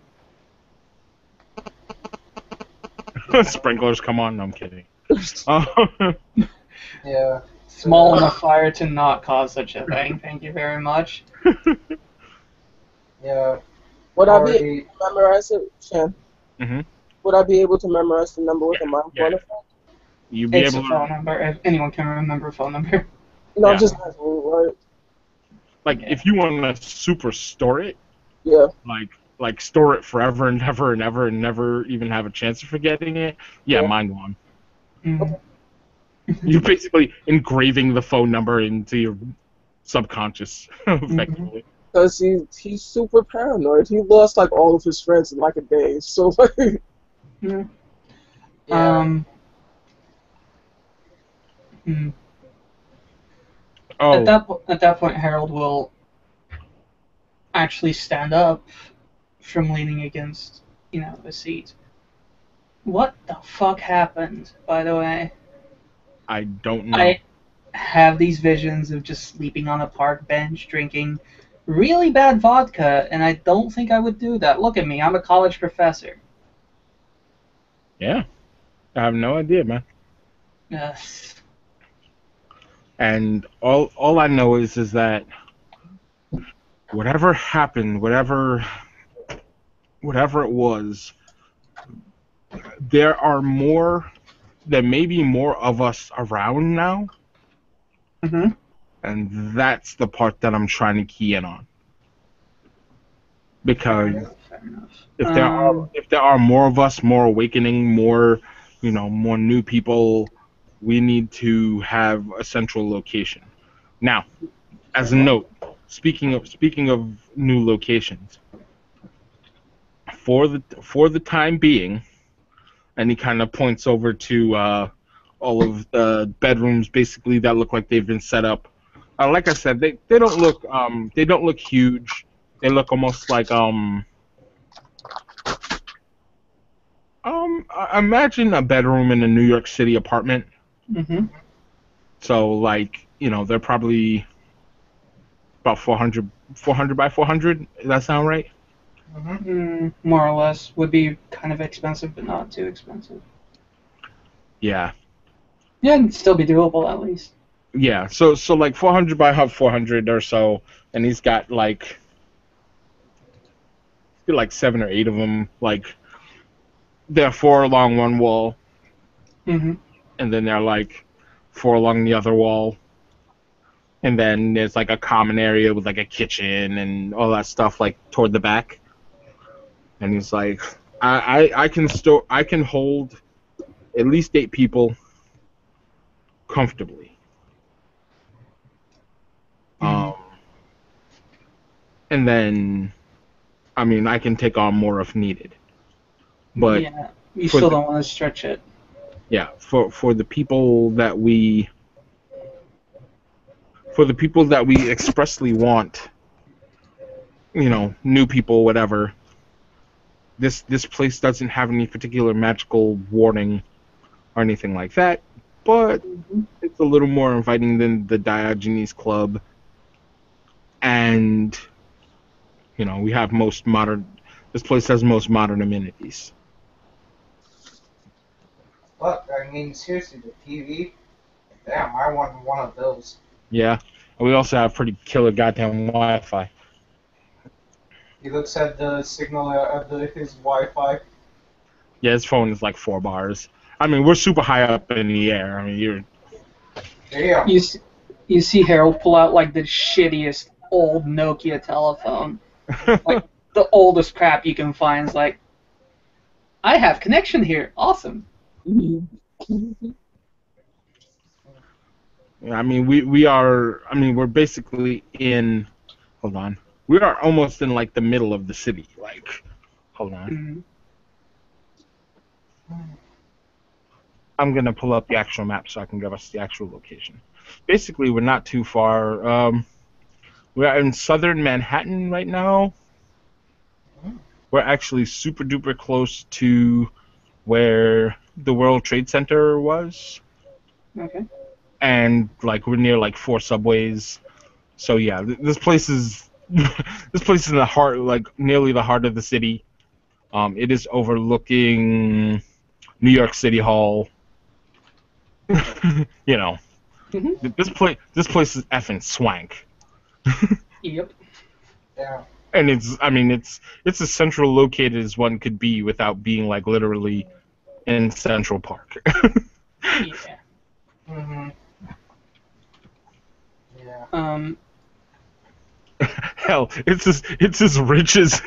Sprinklers, come on. No, I'm kidding. Yeah. Small enough fire to not cause such a thing. Thank you very much. Yeah. Would I be Already- able to memorize it, Shan? hmm Would I be able to memorize the number with a mind Yeah. effect? You be It's a able phone to, number. If anyone can remember a phone number. No, Yeah. just asking, right? like, if you want to super store it, Yeah. like store it forever and ever and ever and never even have a chance of forgetting it. Yeah, Yeah. mind one. Mhm. You're basically engraving the phone number into your subconscious, effectively. Because he's super paranoid. He lost like all of his friends in like a day. So like, Yeah. Yeah. Hmm. Oh, At that point, Harold will actually stand up from leaning against, the seat. What the fuck happened, by the way? I don't know. I have these visions of just sleeping on a park bench, drinking really bad vodka, and I don't think I would do that. Look at me, I'm a college professor. Yeah, I have no idea, man. Uh, And all I know is that whatever happened, whatever it was, there may be more of us around now, mhm. and that's the part that I'm trying to key in on. Because Fair enough. if there are more of us, more awakening, more more new people, we need to have a central location. Now, as a note, speaking of new locations, for the time being, and he kind of points over to all of the bedrooms basically that look like they've been set up. Like I said, they don't look huge. They look almost like imagine a bedroom in a New York City apartment. Mhm. So like, they're probably about 400 by 400. Does that sound right? More or less. Would be kind of expensive, but not too expensive. Yeah. Yeah, it'd still be doable at least. Yeah. So like 400 by 400 or so, and he's got like 7 or 8 of them. Like they're 4 along one wall, Mm-hmm. and then they're like 4 along the other wall. And then there's like a common area with like a kitchen and all that stuff like toward the back. And he's like, I can hold at least 8 people comfortably. And then, I mean, I can take on more if needed. But yeah, you for still the- don't want to stretch it. yeah, for the people that we expressly want, new people, whatever. This place doesn't have any particular magical warning or anything like that, but it's a little more inviting than the Diogenes Club, and we have most modern. This place has most modern amenities. Look, I mean, seriously, the TV. Damn, I want one of those. Yeah, and we also have pretty killer goddamn Wi-Fi. He looks at the signal at his Wi-Fi. Yeah, his phone is like 4 bars. I mean, we're super high up in the air. I mean, you're. Damn. You see Harold pull out like the shittiest old Nokia telephone. Like the oldest crap you can find is like I have connection here. Awesome. I mean, we are. I mean, we're basically in. Hold on. We are almost in like the middle of the city. Like, hold on. I'm gonna pull up the actual map so I can give us the actual location. Basically, we're not too far. We're in southern Manhattan right now. We're actually super duper close to where the World Trade Center was. Okay. And like we're near like 4 subways. So yeah, this place is this place is in the heart, like nearly the heart of the city. It is overlooking New York City Hall. You know, this place is effing swank. Yep. Yeah. And it's as central located as one could be without being like literally in Central Park. Yeah. Mhm. Yeah. Hell, it's as rich as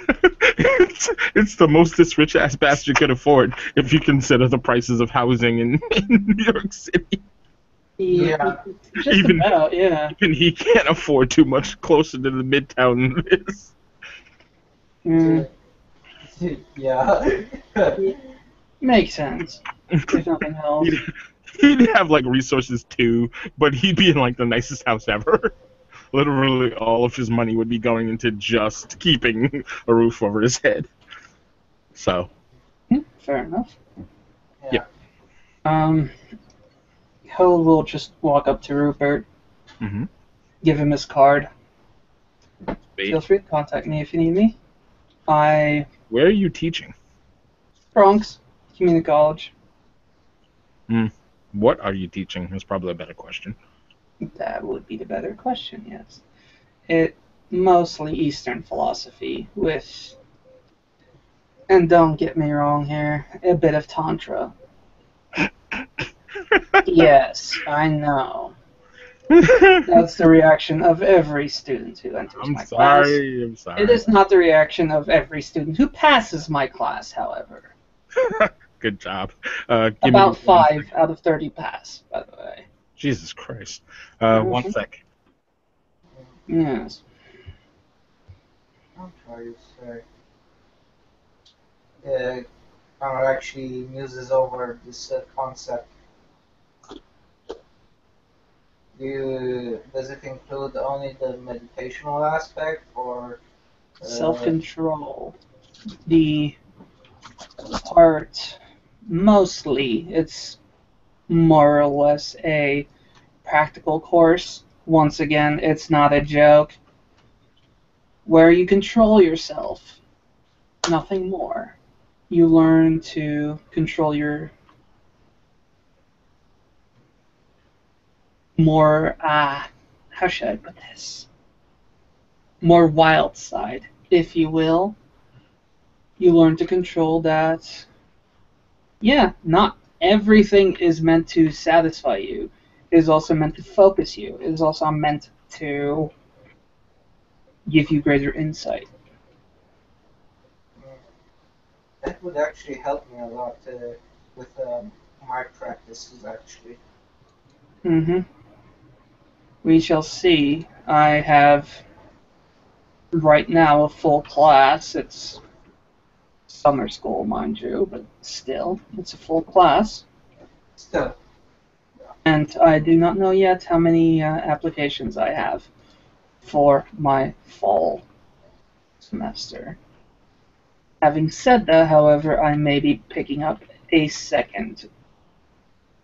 it's the most this rich ass bastard could afford if you consider the prices of housing in New York City. Yeah. Just Even- about, yeah. Even he can't afford too much closer to the Midtown than this. Mm, Yeah. makes sense. If nothing else. He'd have like resources too, but he'd be in like the nicest house ever. Literally, all of his money would be going into just keeping a roof over his head. So, Fair enough. Yeah. Hill will just walk up to Rupert, mm-hmm. give him his card. Feel free to contact me if you need me. Where are you teaching? Bronx Community College. What are you teaching is probably a better question. That would be the better question, yes. It mostly Eastern philosophy with, and don't get me wrong here, a bit of Tantra. Yes, I know. That's the reaction of every student who enters I'm my class. sorry. It is not the reaction of every student who passes my class, however. Good job. About 5 out of 30 pass, by the way. Jesus Christ. 1 sec. Yes. I'm trying to say. Connor actually muses over this concept. Does it include only the meditational aspect, or Self-control. The part, mostly, it's more or less a practical course. Once again, it's not a joke. Where you control yourself. Nothing more. You learn to control your more, how should I put this? More wild side, if you will. You learn to control that. Yeah, not everything is meant to satisfy you. It is also meant to focus you. It is also meant to give you greater insight. that would actually help me a lot with my practices, actually. We shall see. I have right now a full class. It's summer school, mind you, but still, it's a full class. Still. And I do not know yet how many applications I have for my fall semester. Having said that, however, I may be picking up a second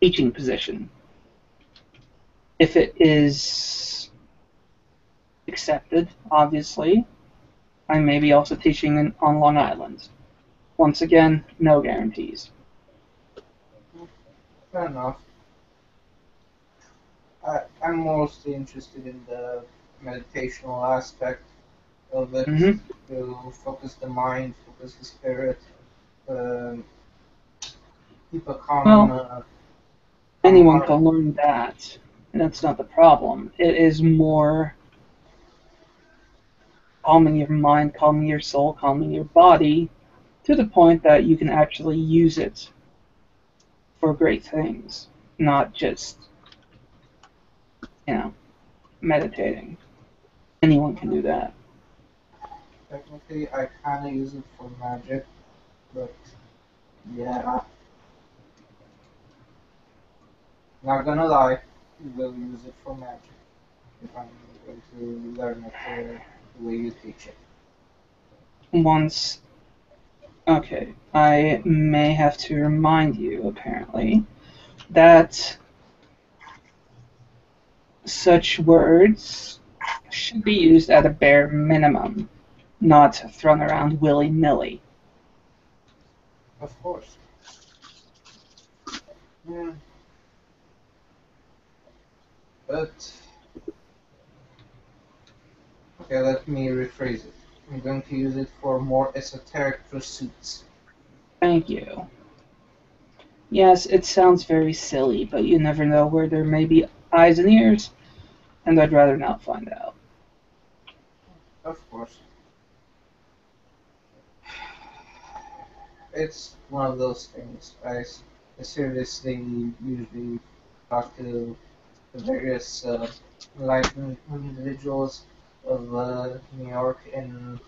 teaching position. If it is accepted, obviously, I may be also teaching on Long Island. Once again, no guarantees. Fair enough. I'm mostly interested in the meditational aspect of it, to focus the mind, focus the spirit, keep a calm. Anyone can learn that, and that's not the problem. It is more calming your mind, calming your soul, calming your body to the point that you can actually use it for great things, not just, meditating. Anyone can do that. Technically, I kind of use it for magic, but yeah, not gonna lie, will use it for magic if I'm going to learn it the way you teach it. Once, okay, I may have to remind you, apparently, that such words should be used at a bare minimum, not thrown around willy-nilly. Of course. Yeah. But okay, let me rephrase it. I'm going to use it for more esoteric pursuits. Thank you. Yes, it sounds very silly, but you never know where there may be eyes and ears, and I'd rather not find out. Of course. It's one of those things. I seriously usually talk to the various enlightened individuals of New York in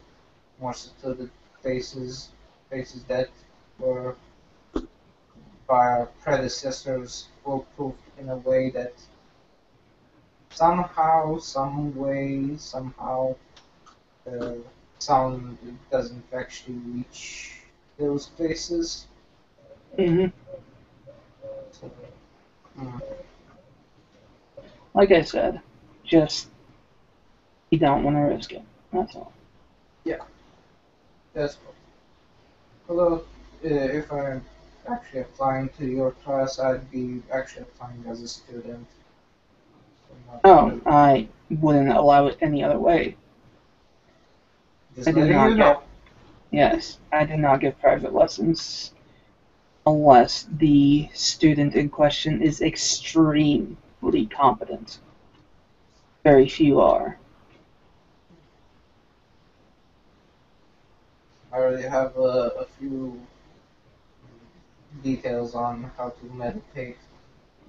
more secluded places that were by our predecessors foolproof in a way that somehow, some way, somehow, the sound doesn't actually reach those places. hmm So, mm, Like I said, just you don't want to risk it. That's all. yeah, that's cool. Although, if I'm actually applying to your class, I'd be actually applying as a student. So Oh, I wouldn't allow it any other way. just I do letting not you give. know. Yes, I do not give private lessons unless the student in question is extremely competent. Very few are. I already have a few details on how to meditate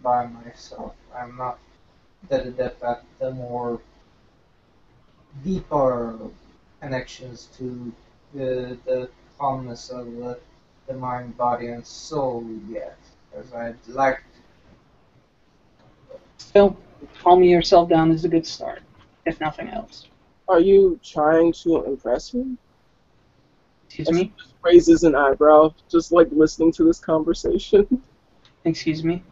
by myself. I'm not that adept at the more deeper connections to the calmness of the mind, body, and soul yet, as I'd like Still, calming yourself down is a good start, if nothing else. Are you trying to impress me? Excuse me? Raises an eyebrow, just like listening to this conversation. Excuse me?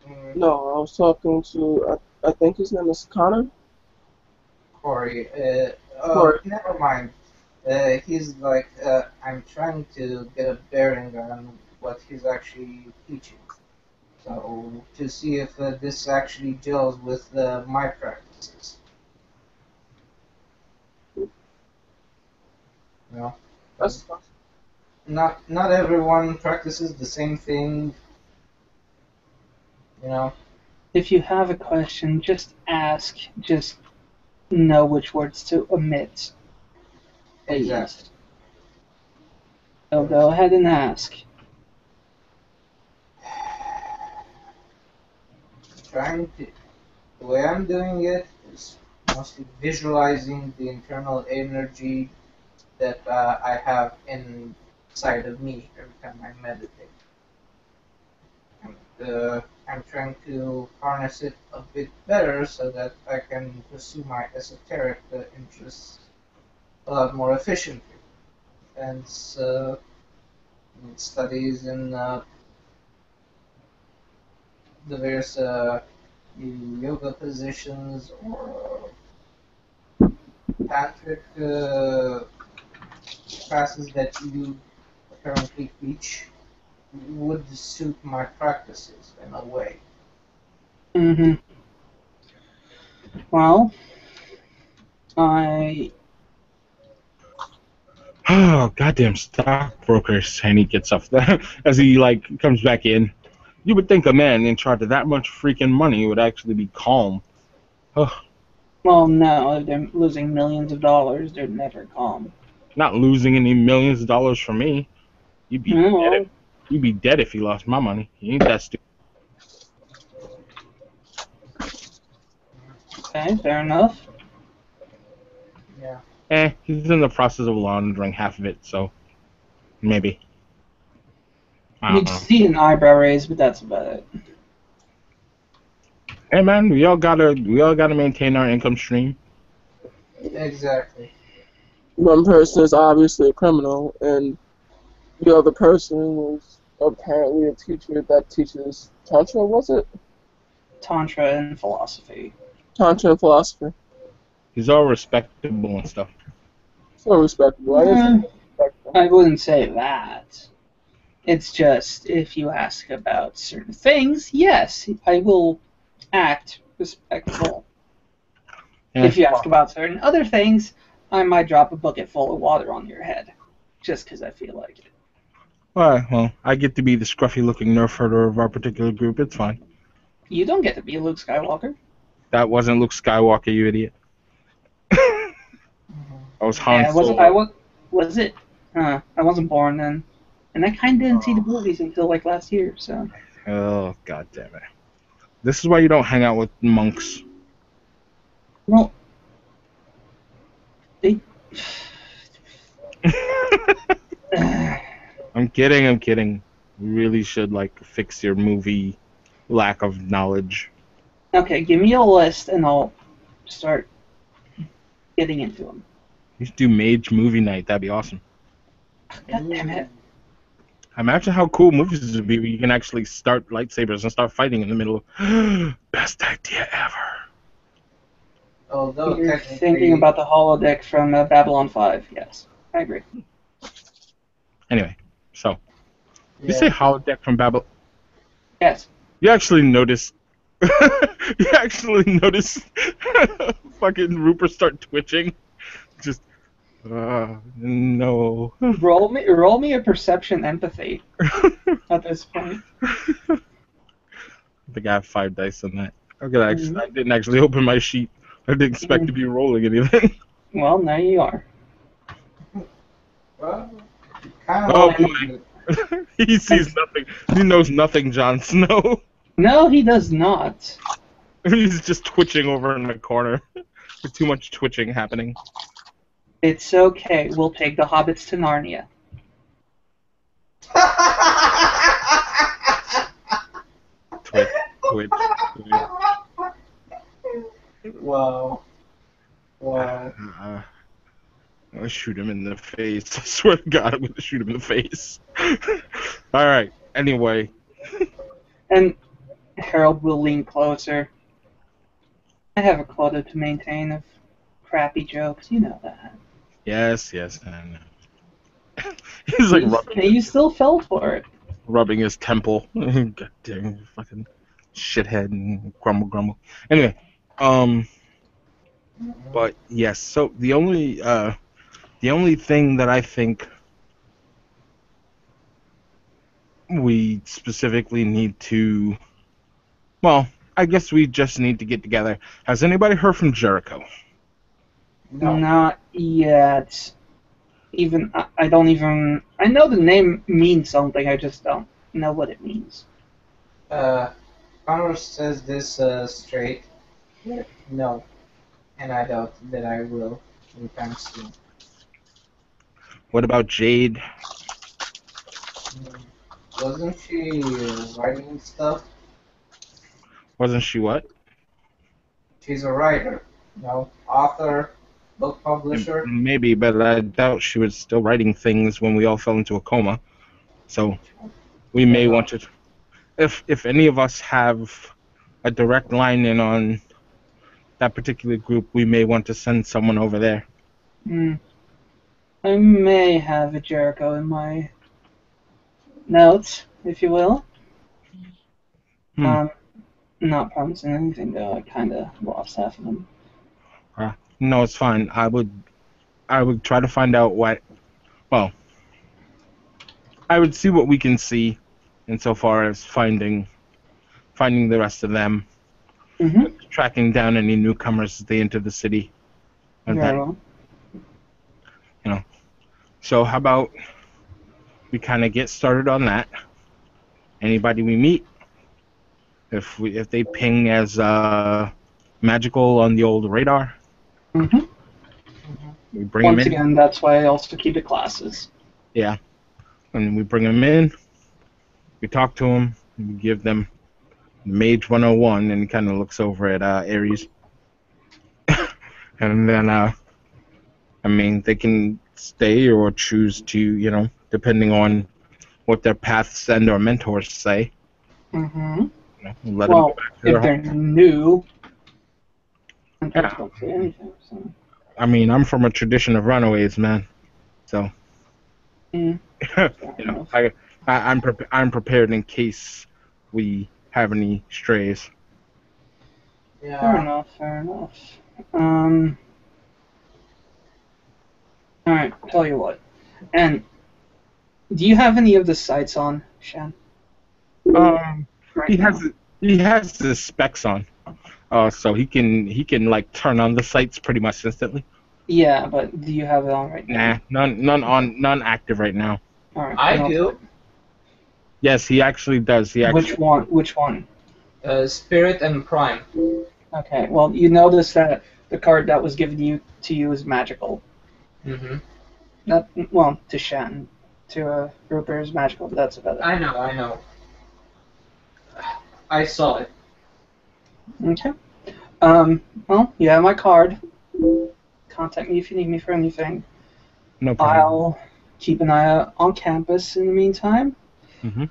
to. No, I was talking to, I think his name is Connor. Corey, Corey. never mind. He's like, I'm trying to get a bearing on what he's actually teaching. So, to see if this actually gels with my practices. You know? That's fine. Not everyone practices the same thing, you know? If you have a question, just ask. Just know which words to omit. Please. Exactly. So go ahead and ask. The way I'm doing it is mostly visualizing the internal energy that I have inside of me every time I meditate. And I'm trying to harness it a bit better so that I can pursue my esoteric interests a lot more efficiently. And studies in the various yoga positions or tantric classes that you apparently teach would suit my practices in a way. Mm-hmm. Well, I Oh, goddamn stockbrokers! And he gets up as he comes back in. You would think a man in charge of that much freaking money would actually be calm. Oh, well, no, if they're losing millions of dollars, they're never calm. Not losing any millions of dollars from me. You'd be dead. No. You'd be dead if you lost my money. You ain't that stupid. Okay, fair enough. Yeah. He's in the process of laundering half of it, so maybe. I You'd don't know. see an eyebrow raise, but that's about it. Hey man, we all gotta maintain our income stream. Exactly. One person is obviously a criminal, and the other person was apparently a teacher that teaches Tantra, was it? Tantra and philosophy. Tantra and philosophy. He's all respectable and stuff. So respectable. I didn't say respectable. I wouldn't say that. It's just, if you ask about certain things, yes, I will act respectful. Yeah. If you ask about certain other things, I might drop a bucket full of water on your head. Just because I feel like it. Alright, well, I get to be the scruffy-looking nerf herder of our particular group. It's fine. You don't get to be Luke Skywalker. That wasn't Luke Skywalker, you idiot. I was Han Yeah, Solo. was it? I wasn't born then. And I kind of didn't see the movies until like last year, so. Oh, god damn it. This is why you don't hang out with monks. Well, they. I'm kidding. You really should, fix your movie lack of knowledge. Okay, give me a list and I'll start getting into them. You should do Mage Movie Night. That'd be awesome. God damn it. Imagine how cool movies would be where you can actually start lightsabers and start fighting in the middle. Best idea ever. Although You're technically, thinking about the holodeck from Babylon 5, yes. I agree. Anyway, so you yeah, say holodeck from Babylon. Yes. You actually notice. You actually notice fucking Rupert start twitching. Just. No. Roll me a perception empathy at this point. I think I have 5 dice on that. I didn't actually open my sheet. I didn't expect to be rolling anything. Well, now you are. well, kind Oh of boy. He sees nothing. He knows nothing, Jon Snow. No, he does not. He's just twitching over in the corner. There's too much twitching happening. It's okay. We'll take the hobbits to Narnia. Twitch. Wow. I'll shoot him in the face. I swear to God, I'm gonna shoot him in the face. Alright, anyway. And Harold will lean closer. I have a quota to maintain of crappy jokes. You know that. Yes, I know. He's like You still fell for it. rubbing his temple. God damn, fucking shithead and grumble. Anyway, but yes, so the only thing that I think we specifically need to, well, I guess we just need to get together. Has anybody heard from Jericho? No. Not yet. I don't even. I know the name means something. I just don't know what it means. Connor says this straight. No. And I doubt that I will anytime soon. What about Jade? Wasn't she writing stuff? Wasn't she what? She's a writer. No, author, book publisher. Maybe, but I doubt she was still writing things when we all fell into a coma. So we may want to, if any of us have a direct line in on that particular group, we may want to send someone over there. I may have a Jericho in my notes, if you will. Not promising anything though. I kind of lost half of them. No, it's fine. I would try to find out what. Well, I would see what we can see, insofar as finding the rest of them, tracking down any newcomers as they enter the city, and Very that, well. So how about we kind of get started on that? Anybody we meet, if they ping as magical on the old radar, Mm-hmm. we bring them Once in. again, that's why I also keep the classes. Yeah, and we bring them in. We talk to them. We give them Mage 101, and he kind of looks over at Ares. And then, I mean, they can stay or choose to, depending on what their paths and or mentors say. Mm-hmm. Let them go Well, back to their if they're home. new, and Yeah. don't say anything. So. I mean, I'm from a tradition of runaways, man. So, Mm. I'm prepared in case we have any strays. Fair Yeah. enough. Fair enough. All right. Tell you what. And do you have any of the sights on, Shan? Right Right he now? has the specs on, so he can like turn on the sights pretty much instantly. Yeah, but do you have it on right now? Nah, none active right now. All right. I then I'll- do. Yes, he actually does. Which one? Which one? Spirit and Prime. Okay. Well, you notice that the card that was given to you is magical. Mm-hmm. Not well to Shan, to Rupert is magical, but that's about it. I know. I saw it. Okay. Well, you have my card. Contact me if you need me for anything. No problem. I'll keep an eye out on campus in the meantime. Mm-hmm.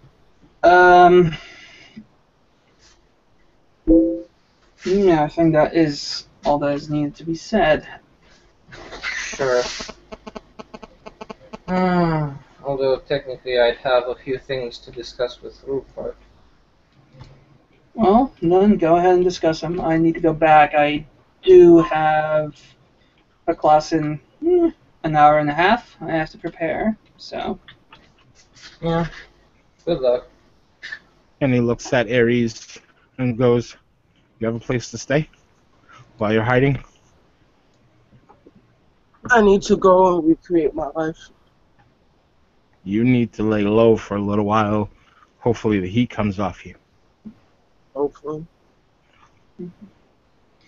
Yeah, I think that is all that is needed to be said. Sure. Although technically I'd have a few things to discuss with Rupert. Well, then go ahead and discuss them. I need to go back. I do have a class in an hour and a half. I have to prepare, so. Yeah. Good luck. And he looks at Ares and goes, "You have a place to stay while you're hiding?" I need to go and recreate my life. You need to lay low for a little while. Hopefully the heat comes off you. Hopefully.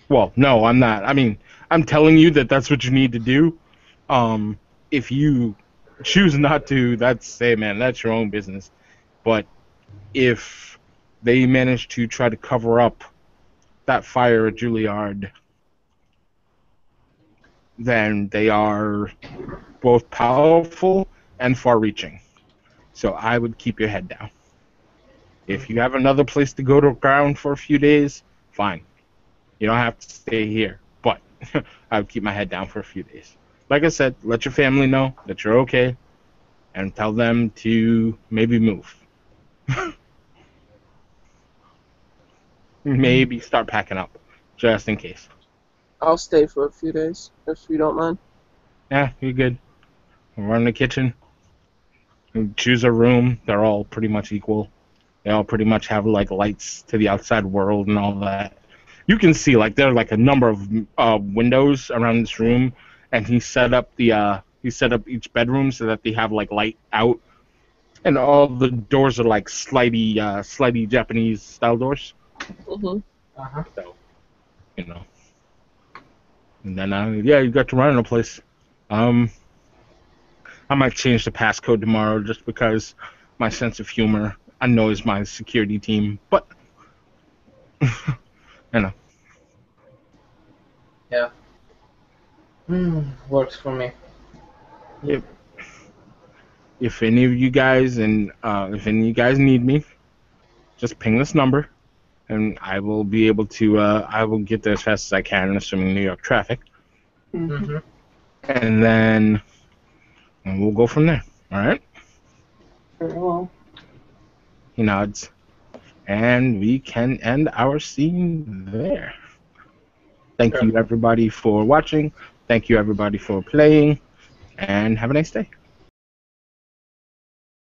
Well, no, I'm not. I mean, I'm telling you that that's what you need to do. If you choose not to, that's your own business. But if they manage to try to cover up that fire at Juilliard, then they are both powerful and far-reaching. So I would keep your head down. If you have another place to go to ground for a few days, fine. You don't have to stay here. But I would keep my head down for a few days. Like I said, let your family know that you're okay, and tell them to maybe move. Maybe start packing up, just in case. I'll stay for a few days, if you don't mind. Yeah, you're good. Run the kitchen. Choose a room. They're all pretty much equal. They all pretty much have like lights to the outside world and all that. You can see like there are like a number of windows around this room, and he set up each bedroom so that they have like light out, and all the doors are like slidey Japanese style doors. Mm-hmm. Uh-huh. So, and then yeah, you got to run in a place. I might change the passcode tomorrow just because my sense of humor annoys my security team, but Yeah. Works for me. if any of you guys need me, just ping this number, and I will be able to. I will get there as fast as I can, assuming New York traffic, Mm-hmm. and then we'll go from there. All right? Very well. He nods, and we can end our scene there. Thank Sure. you everybody for watching. Thank you everybody for playing, and have a nice day.